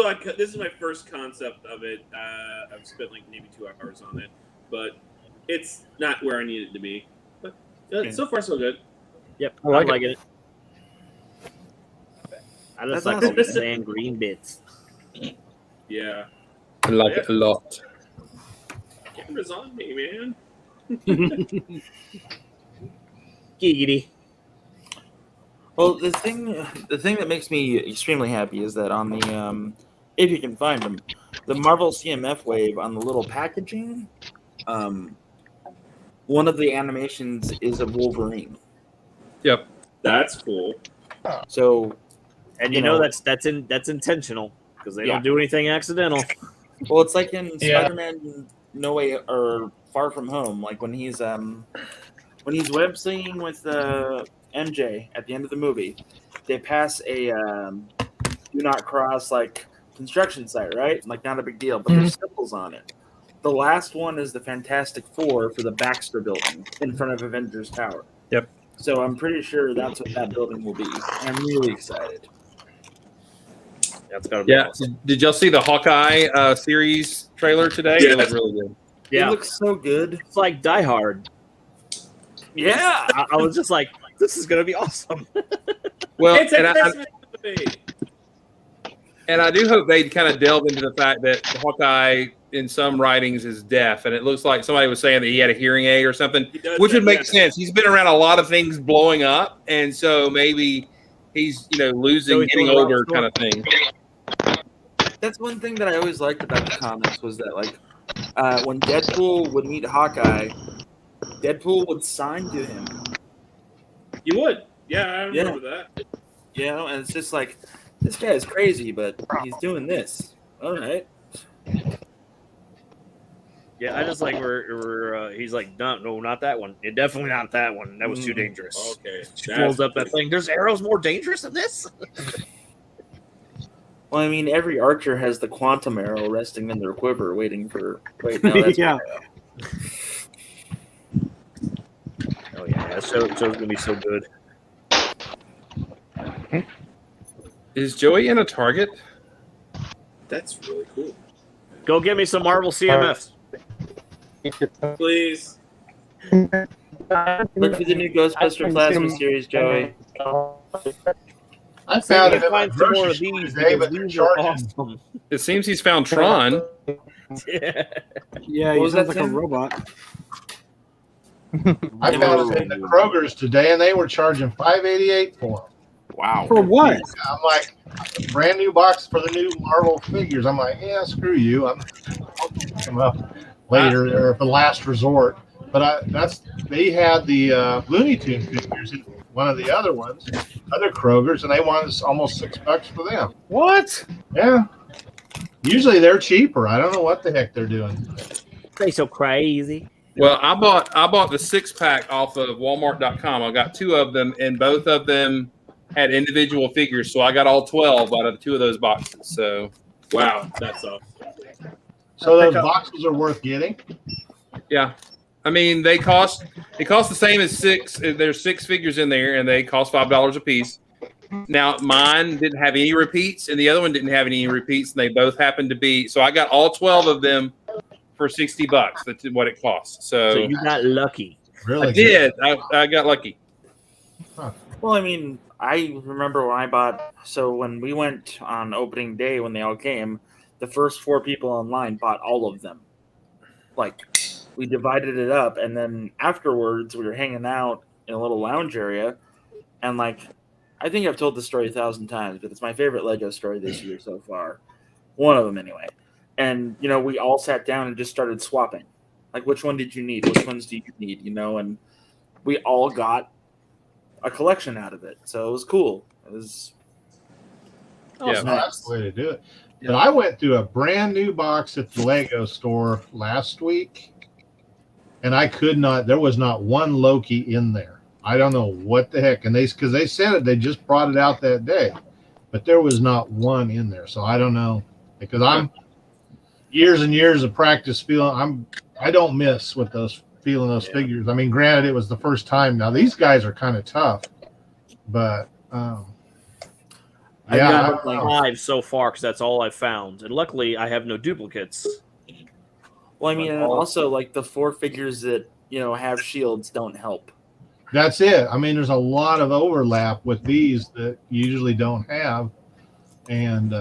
my first concept of it. I've spent like maybe 2 hours on it, but it's not where I need it to be. But so far, so good. Yep, I like I'm liking it. I just like the sand green bits. Yeah, I like it a lot. Camera's on me, man. Giggity. Well, the thing that makes me extremely happy is that on the if you can find them, the Marvel CMF wave on the little packaging, one of the animations is of Wolverine. Yep, that's cool. So, and you know that's intentional because they don't do anything accidental. Well, it's like in Spider-Man No Way or Far From Home, like when he's web slinging with MJ at the end of the movie, they pass a do not cross like construction site, right? Like not a big deal, but there's symbols on it. The last one is the Fantastic Four for the Baxter Building in front of Avengers Tower. Yep. So I'm pretty sure that's what that building will be. I'm really excited. That's gotta be Yeah. awesome. Did y'all see the Hawkeye series trailer today? Yeah. It was really good. Yeah, It looks so good. it's like Die Hard. Yeah. I was just like, this is gonna be awesome. Well, It's a Christmas movie. and I do hope they kind of delve into the fact that Hawkeye in some writings is deaf, and it looks like somebody was saying that he had a hearing aid or something, He does which that, would make yeah. sense. He's been around a lot of things blowing up, and so maybe he's losing, So he's getting going around older the kind of thing. That's one thing that I always liked about the comics was that like when Deadpool would meet Hawkeye, Deadpool would sign to him. You would. Yeah, I remember that. You know, and it's just like this guy is crazy, but he's doing this. All right. Yeah, I just like where he's like, no, not that one. Yeah, definitely not that one. That was too dangerous. Okay. She pulls up that thing. There's arrows more dangerous than this. Well, I mean, every archer has the quantum arrow resting in their quiver, waiting for. Wait, no, that's Yeah. Oh yeah, that show's gonna be so good. Is Joey in a Target? That's really cool. Go get me some Marvel CMFs. Please. Look for the new Ghostbuster Plasma series, Joey. I found See it if in my find some more grocery of store these today, because but they're these are charging. awesome. It seems he's found Tron. Yeah. Yeah, What he was sounds that, like a Tim? robot. I found it in the Kroger's today, and they were charging $5.88 for them. Wow. For what? I'm like, brand new box for the new Marvel figures. I'm like, yeah, screw you. I'll pick them up later or for last resort. But they had the Looney Tune figures in one of the other ones, other Kroger's, and they wanted almost $6 for them. What? Yeah. Usually they're cheaper. I don't know what the heck they're doing. They so crazy. Well, I bought the 6-pack off of Walmart.com. I got 2 of them, and both of them had individual figures, so I got all 12 out of 2 of those boxes. So, Wow, that's awesome. So those boxes are worth getting. yeah, I mean they cost the same as 6. There's 6 figures in there, and they cost $5 a piece. Now mine didn't have any repeats, and the other one didn't have any repeats, and they both happened to be. So I got all 12 of them for $60. That's what it costs. So So you got lucky. Really? I did. I got lucky. Well, I mean, I remember when I bought. So when we went on opening day, when they all came, the first 4 people online bought all of them. Like, we divided it up, and then afterwards, we were hanging out in a little lounge area, and like, I think I've told this story 1,000 times, but it's my favorite Lego story this year so far. One of them, anyway. And we all sat down and just started swapping. Like, which one did you need? Which ones do you need? And we all got a collection out of it, so it was cool. It was Yeah. That's the way to do it. But I went through a brand new box at the Lego store last week, and I could not. There was not one Loki in there. I don't know what the heck. And because they said it, they just brought it out that day, but there was not one in there. So I don't know, because I'm years and years of practice feeling. I don't miss with those feeling those figures. I mean, granted, it was the first time. Now these guys are kind of tough, but I've yeah, got 5 so far because that's all I've found, and luckily I have no duplicates. well. I mean, and also like the 4 figures that have shields don't help. that's it. I mean, there's a lot of overlap with these that you usually don't have, and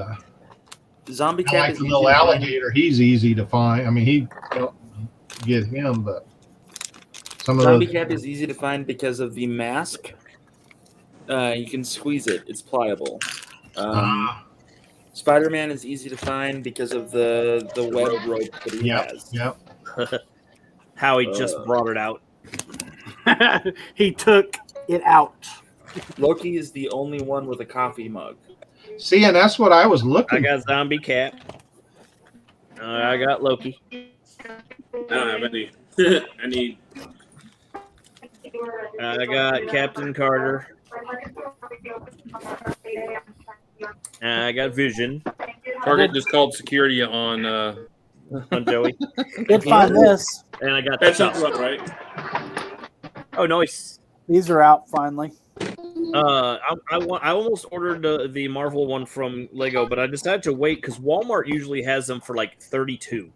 Zombie I Cat like is the easy little to find. alligator. He's easy to find. I mean, he don't get him, but some of Zombie those. Cap is easy to find because of the mask. You can squeeze it; it's pliable. Spider-Man is easy to find because of the web rope that he has. Yep. Howie just brought it out. He took it out. Loki is the only one with a coffee mug. See, and that's what I was I looking. got Zombie Cat. I got Loki. I don't have any. I need. I got Captain Carter. I got Vision Target just called security on on Joey, Did find this. and I got That sounds about right. Oh, nice. These are out finally. I almost ordered the Marvel one from Lego, but I decided to wait because Walmart usually has them for like $32.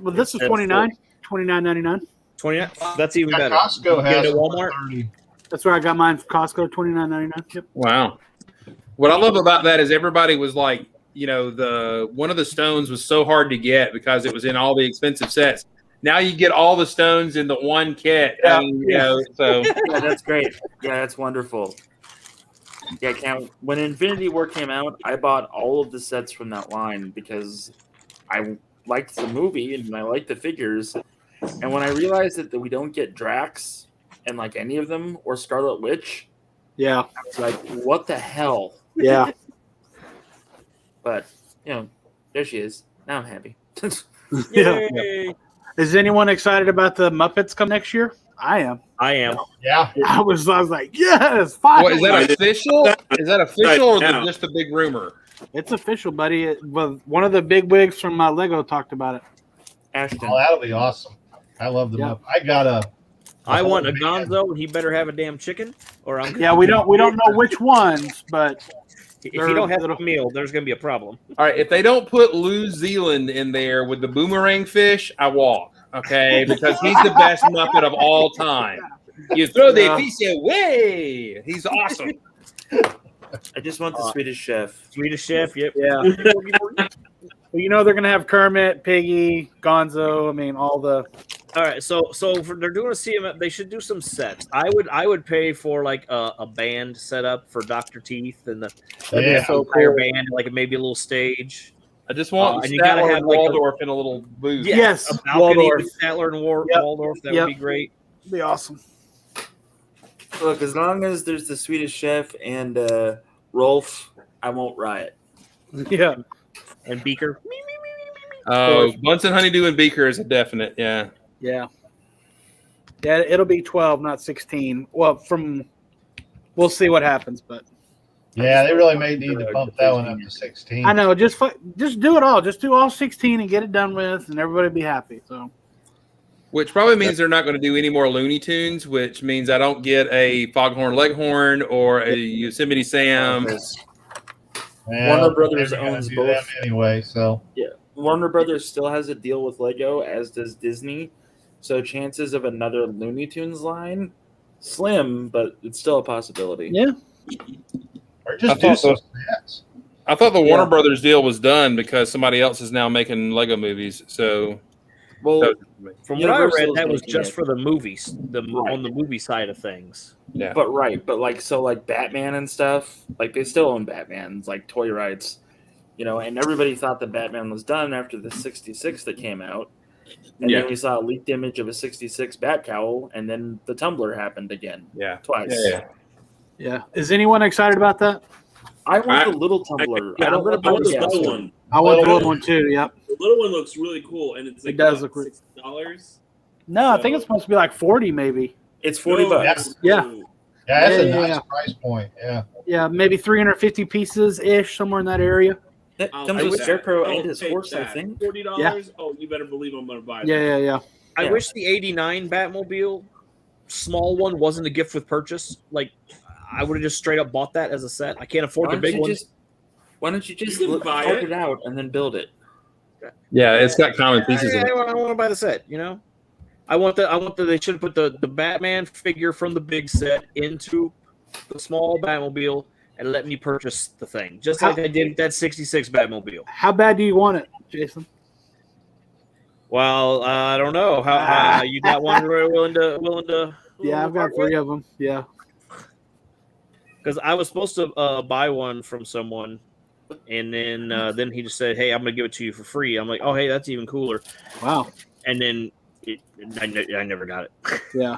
Well, this is That's $29, $29.99. 29. That's even Yeah, better. Costco You get has it at them for Walmart. 30. That's where I got mine from Costco, $29.99. Yep. Wow. What I love about that is everybody was like, you know, the one of the stones was so hard to get because it was in all the expensive sets. Now you get all the stones in the one kit. Yeah. I mean, you know, so Yeah, that's great. Yeah, that's wonderful. Yeah, when Infinity War came out, I bought all of the sets from that line because I liked the movie and I liked the figures. And when I realized that we don't get Drax and like any of them or Scarlet Witch, Yeah. I was like, what the hell? Yeah. But, you know, there she is. Now I'm happy. Yeah. Yay! Is anyone excited about the Muppets come next year? I am. I am. Yeah. I was like, yes, finally. what is that official? Is that official or is Now. it just a big rumor? It's official, buddy. One of the big wigs from Lego talked about it. Ashton. Oh, that'll be awesome. I love the Yeah. Muppet. I got a. I want a whole band. Gonzo, and he better have a damn chicken, or I'm. Yeah, we don't know which ones, but If you don't have a meal, there's going to be a problem. All right, if they don't put New Zealand in there with the boomerang fish, I walk. Okay, because he's the best Muppet of all time. You throw the Yeah. fish away. He's awesome. I just want the Swedish Chef. Swedish Chef, yep. yeah. Well, you know they're gonna have Kermit, Piggy, Gonzo. I mean, all the. All right, so they're doing a CMF. They should do some sets. I would pay for like a band setup for Dr. Teeth and the Yeah. so entire cool. band, like maybe a little stage. I just want and you gotta Statler have, and like, a- Waldorf in a little booth. Yeah, Yes, a balcony Waldorf. with Statler and Yep. Waldorf. That Yep. would be great. Be awesome. Look, as long as there's the Swedish Chef and Rolf, I won't riot. Yeah. And Beaker. Oh, Bunsen Honeydew and Beaker is a definite. Yeah. Yeah. Yeah, it'll be 12, not 16. Well, we'll see what happens, but Yeah, they really may need to bump that one up to 16. I know, just do it all. Just do all 16 and get it done with, and everybody be happy. So Which probably means they're not going to do any more Looney Tunes, which means I don't get a Foghorn Leghorn or a Yosemite Sam. Yeah, Warner Brothers they're gonna owns do both. them anyway. So Warner Brothers still has a deal with Lego, as does Disney. So chances of another Looney Tunes line, slim, but it's still a possibility. yeah, or I just do thought some so. sets. I thought the Warner Yeah. Brothers deal was done because somebody else is now making Lego movies. So Well, From what I Universal read, is that was making just it. for the movies, Right. on the movie side of things. yeah. but like Batman and stuff, like they still own Batman's like toy rights, and everybody thought that Batman was done after the 66 that came out. And Yeah. then we saw a leaked image of a 66 bat cowl, and then the Tumblr happened again Yeah. twice. Yeah. yeah. Is anyone excited about that? I want I- the little Tumblr. Yeah, I don't want I want the the big little one. one. I want the Well, little one too. Yep. The little one looks really cool, and it's like does look really- $6. No, I think it's supposed to be like 40, maybe. It's 40 No, bucks. Yeah. no. Yeah, that's a Yeah, nice yeah. price point. Yeah. Yeah, maybe 350 pieces ish, somewhere in that area. That I'll comes take with that. Scarecrow I'll and his take horse, I that. think. $40? Oh, you better believe I'm gonna buy that. Yeah. I Yeah. wish the '89 Batmobile small one wasn't a gift with purchase. Like, I would have just straight up bought that as a set. I can't afford Why the don't big you one. why don't you just You can buy help it. it out and then build it? Yeah. It's got common pieces in I it. want to buy the set. I want the. They should have put the Batman figure from the big set into the small Batmobile and let me purchase the thing, just like I did with that '66 Batmobile. How bad do you want it, Jason? Well, I don't know how you got one willing to. Yeah, I've got 3 of them. Yeah. Because I was supposed to buy one from someone, and then he just said, "Hey, I'm gonna give it to you for free." I'm like, "Oh, hey, that's even cooler." Wow. And then I never got it. Yeah.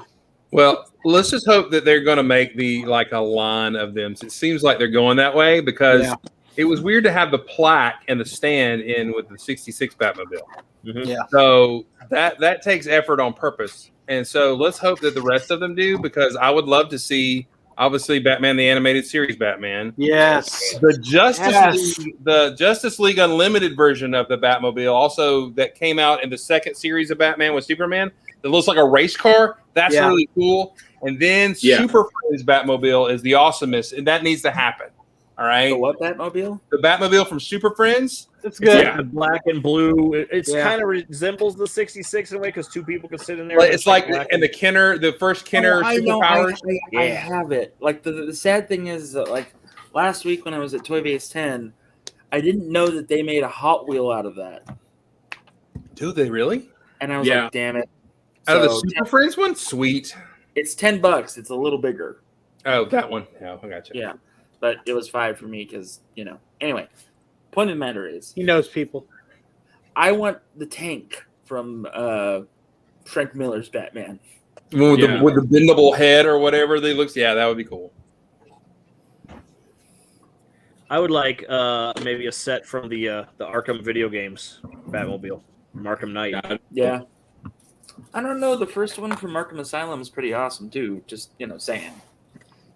Well, let's just hope that they're going to make a line of them. So it seems like they're going that way because Yeah. it was weird to have the plaque and the stand in with the 66 Batmobile. Mhm. Yeah. So that takes effort on purpose. And so let's hope that the rest of them do, because I would love to see, obviously, Batman the Animated Series Batman. Yes. The Justice Yes. League, the Justice League Unlimited version of the Batmobile, also that came out in the second series of Batman with Superman, that looks like a race car. That's Yeah. really cool. And then Yeah. Super Friends Batmobile is the awesomest, and that needs to happen. All right, The what Batmobile? the Batmobile from Super Friends. It's It's good. like the black and blue. It's Yeah. kind of resembles the 66 in a way because two people can sit in there. But and it's like, black and the Kenner, the first Kenner Oh, I know. superpowers. I have it. Like the sad thing is that, like, last week when I was at Toy Base 10, I didn't know that they made a Hot Wheel out of that, Do they really? and I was Yeah. like, "Damn it!" Out of the So, Super Friends one? Sweet. it's $10. It's a little bigger. Oh, that one. Yeah, I got you. Yeah, but it was $5 for me because Anyway, point of the matter is, He knows people. I want the tank from Frank Miller's Batman. With, Yeah. with the bendable head or whatever they looks. Yeah, that would be cool. I would like maybe a set from the Arkham video games Batmobile from Arkham Knight. Yeah. I don't know. The first one from Arkham Asylum is pretty awesome too. Just saying.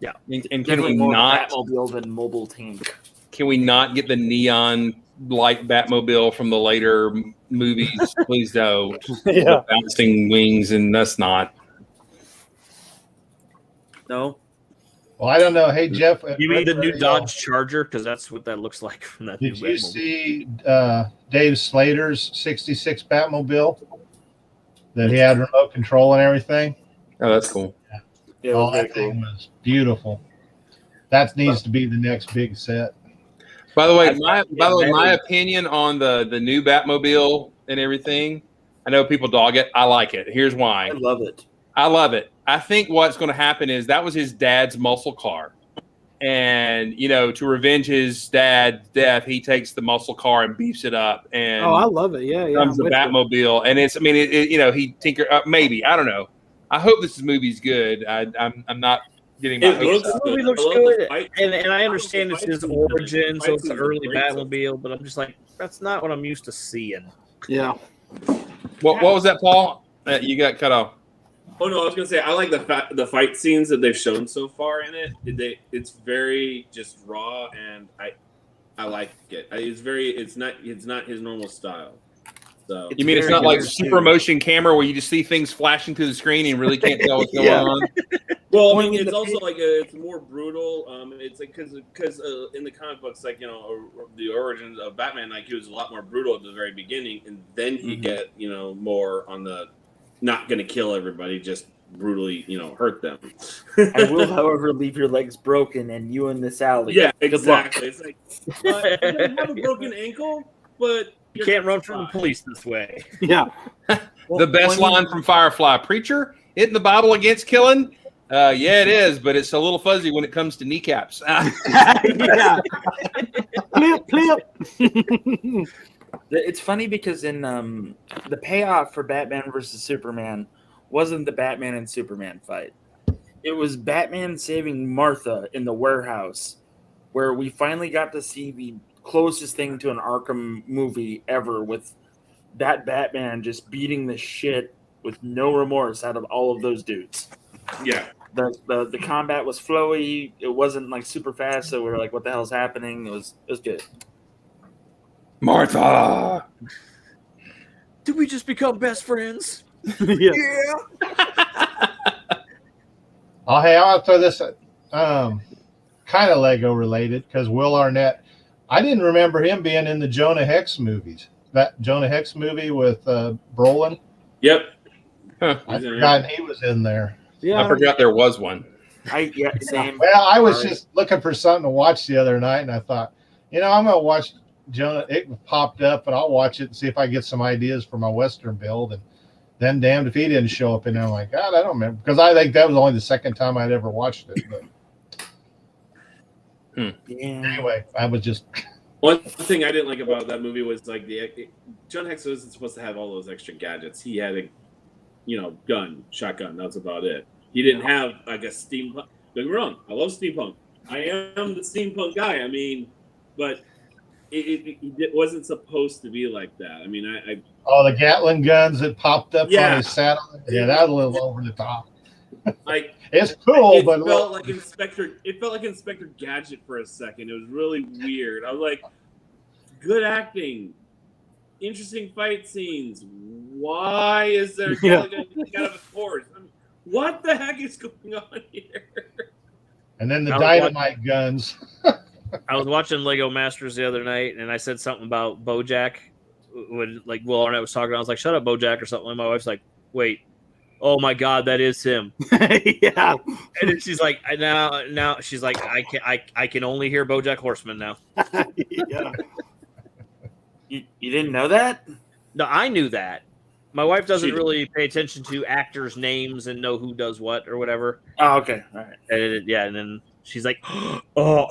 And can we Definitely more not? Batmobile than mobile tank. Can we not get the neon light Batmobile from the later movies? Please don't. Yeah. With bouncing wings, and that's not. No. Well, I don't know. Hey, Jeff. You mean the new Dodge Charger? Because that's what that looks like from that. Did new you Batmobile. see Dave Slater's 66 Batmobile that he had remote control and everything? Oh, that's cool. Yeah, Oh, very that cool. thing was beautiful. That needs to be the next big set. By the way, my opinion on the new Batmobile and everything. I know people dog it. I like it. Here's why. I love it. I love it. I think what's going to happen is that was his dad's muscle car. And, to revenge his dad's death, he takes the muscle car and beefs it up. And Oh, I love it. Yeah, yeah. comes the I'm with you. Batmobile. And it's, he tinker maybe. I don't know. I hope this movie's good. I'm not getting my It hopes looks up. The movie good. looks I love good, the fight. and I understand it's his origin, so it's an Fight early scenes are great. Batmobile. But I'm just like, that's not what I'm used to seeing. Yeah. What was that, Paul? You got cut off. Oh no, I was gonna say I like the fight scenes that they've shown so far in it. It's very just raw, and I like it. It's not his normal style. So You mean it's very not like good, super too. motion camera where you just see things flashing through the screen and you really can't tell what's going Yeah. on? well, I Going mean, in it's the also like it's more brutal. It's like because in the comic books, like the origins of Batman, like he was a lot more brutal at the very beginning, and then he get more on the not gonna kill everybody, just brutally hurt them. I will, however, leave your legs broken and you in this alley. Yeah, Good exactly. luck. It's like you don't have a broken ankle, but You can't run from the police this way. Yeah. The best line from Firefly: "Preacher, isn't the Bible against killing?" Yeah, it is, but it's a little fuzzy when it comes to kneecaps. Yeah. Flip. It's funny because in the payoff for Batman versus Superman wasn't the Batman and Superman fight. It was Batman saving Martha in the warehouse, where we finally got to see the closest thing to an Arkham movie ever, with that Batman just beating the shit with no remorse out of all of those dudes. Yeah. The combat was flowy. It wasn't like super fast, so we were like, "What the hell's happening?" It was good. Martha. Did we just become best friends? Yeah. Oh, hey, I'll throw this kind of Lego related because Will Arnett, I didn't remember him being in the Jonah Hex movies. That Jonah Hex movie with Brolin. Yep. Huh. I forgot he was in there. Yeah. I forgot there was one. Same. Well, I was Sorry. just looking for something to watch the other night, and I thought, I'm going to watch Jonah. It popped up, and I'll watch it and see if I get some ideas for my Western build. And then, damned if he didn't show up in there. I'm like, God, I don't remember, because I think that was only the second time I'd ever watched it. But Yeah. anyway, I was just. One thing I didn't like about that movie was like John Hex wasn't supposed to have all those extra gadgets. He had a, gun, shotgun. That's about it. He didn't have like a steampunk. Don't get me wrong. I love steampunk. I am the steampunk guy. I mean, but it wasn't supposed to be like that. I mean, I Oh, the Gatling guns that popped up Yeah. on his saddle. Yeah, that was a little over the top. like It's cool, it but felt like Inspector Gadget for a second. It was really weird. I was like, good acting, interesting fight scenes. Why is there a guy going out of a horse? I mean, what the heck is going on here? and then the I was dynamite guns. I was watching Lego Masters the other night, and I said something about BoJack. When like Will Arnett was talking, I was like, "Shut up, BoJack," or something. And my wife's like, "Wait, oh my God, that is him." Yeah. And then she's like, "Now," she's like, "I can only hear BoJack Horseman now." Yeah. You didn't know that? No, I knew that. My wife doesn't She did. really pay attention to actors' names and know who does what or whatever. Oh, okay. All right. And then she's like, "Oh."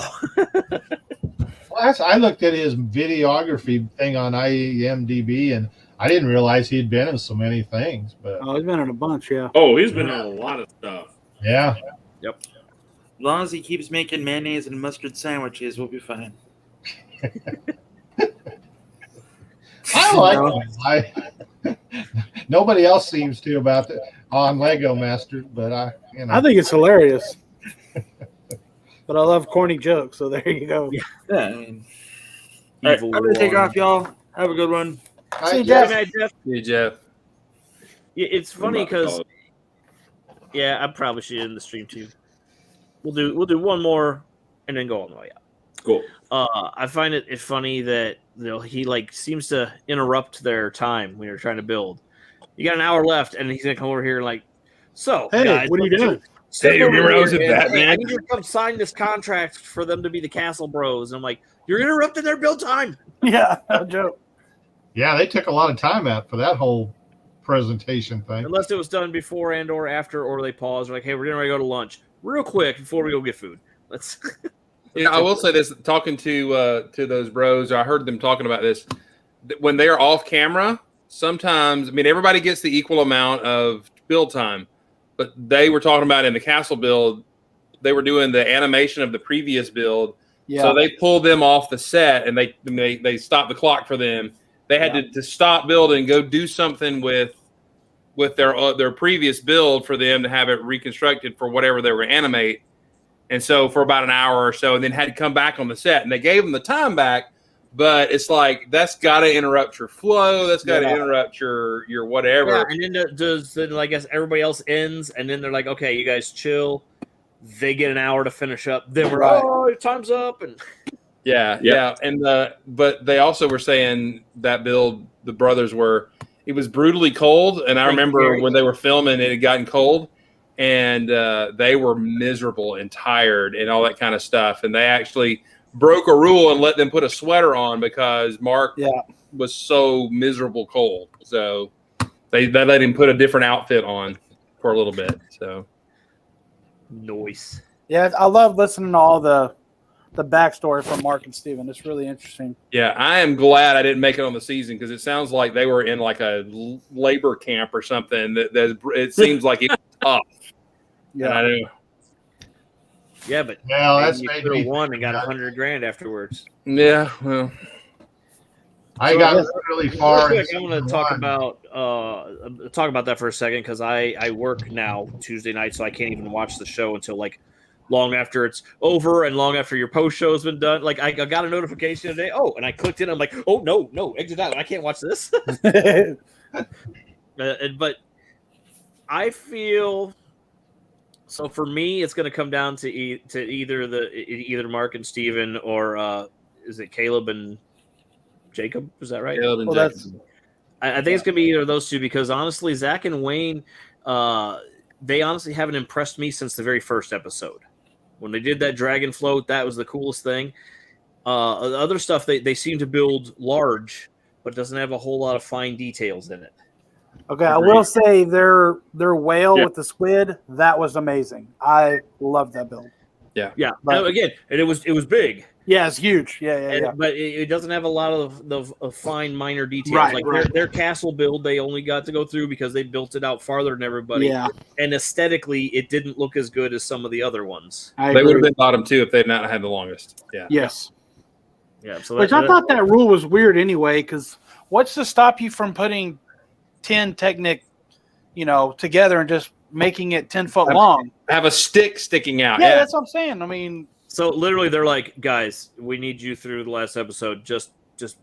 Well, I looked at his videography thing on IMDb, and I didn't realize he'd been in so many things. But Oh, he's been in a bunch, yeah. Oh, he's been in a lot of stuff. yeah, As long as he keeps making mayonnaise and mustard sandwiches, we'll be fine. I like him. Nobody else seems to about the on Lego Masters, but I think it's hilarious. But I love corny jokes, so there you go. Yeah, I mean. All right, I'm going to take off, y'all. Have a good one. See you, Good Jeff. night, Jeff. Hey, Jeff. Yeah, it's funny because I probably should end the stream too. We'll do one more and then go on the way out. Cool. I find it's funny that he like seems to interrupt their time when you're trying to build. You got an hour left, and he's gonna come over here and like, so Hey, guys, what are you doing? Hey, remember I was at Hey, Batman? I need you to come sign this contract for them to be the Castle Bros. And I'm like, you're interrupting their build time. Yeah, no joke. yeah, they took a lot of time out for that whole presentation thing. Unless it was done before and or after, or they pause. Like, hey, we're getting ready to go to lunch real quick before we go get food. Let's. Yeah, I will say this: talking to those bros, I heard them talking about this. When they are off camera, sometimes everybody gets the equal amount of build time, but they were talking about in the castle build, they were doing the animation of the previous build, Yeah. so they pulled them off the set and they stopped the clock for them. They had to stop building, go do something with their previous build for them to have it reconstructed for whatever they were animate. And so for about an hour or so, and then had to come back on the set, and they gave them the time back. But it's like that's got to interrupt your flow. That's got to interrupt your whatever. Yeah, and then I guess everybody else ends, and then they're like, okay, you guys chill. They get an hour to finish up. Then we're like, time's up, and yeah. And but they also were saying that build, the brothers it was brutally cold, and I remember when they were filming, it had gotten cold. And they were miserable and tired and all that kind of stuff. And they actually broke a rule and let them put a sweater on because Mark was so miserable cold. So they let him put a different outfit on for a little bit. So noise. Yeah, I love listening to all the backstory from Mark and Steven. It's really interesting. yeah, I am glad I didn't make it on the season because it sounds like they were in like a labor camp or something. That it seems like it was tough. Yeah, And I know. Yeah, but That's you made could me have won and got think $100,000 afterwards. Yeah, well, I got really far. Real quick, I want to talk about that for a second because I work now Tuesday night, so I can't even watch the show until like long after it's over and long after your post show has been done. Like I got a notification today. Oh, and I clicked in. I'm like, oh no, exit out. I can't watch this. But I feel. So for me, it's going to come down to either Mark and Steven or is it Caleb and Jacob? Is that right? Caleb and Well, Jackson. I think it's going to be either of those two because honestly, Zach and Wayne, they honestly haven't impressed me since the very first episode. When they did that dragon float, that was the coolest thing. Other stuff, they seem to build large, but doesn't have a whole lot of fine details in it. Okay, I will say their whale with the squid, that was amazing. I loved that build. Yeah. But- Now, again, and it was big. Yeah, it's huge. Yeah. But it doesn't have a lot of the fine minor details. Right, like right. Their castle build, they only got to go through because they built it out farther than everybody. Yeah. And aesthetically, it didn't look as good as some of the other ones. I They would have agree. been bottom two if they'd not had the longest. Yeah. Yes. Yeah. So Which I thought that rule was weird anyway, because what's to stop you from putting 10 Technic, together and just making it 10 foot long? Have a stick sticking out. Yeah, that's what I'm saying. I mean, so literally, they're like, guys, we need you through the last episode. Just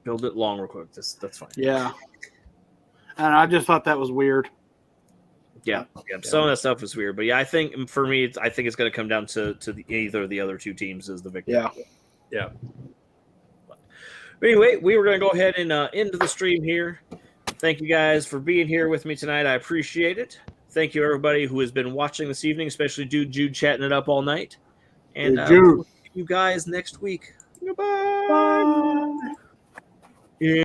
build it long real quick. That's fine. yeah. And I just thought that was weird. Yeah. Some of that stuff is weird, but yeah, I think for me, I think it's going to come down to either of the other two teams as the victor. Yeah. But anyway, we were going to go ahead and end the stream here. Thank you guys for being here with me tonight. I appreciate it. Thank you, everybody who has been watching this evening, especially Jude chatting it up all night. And Jude. we'll see you guys next week. Goodbye. Bye.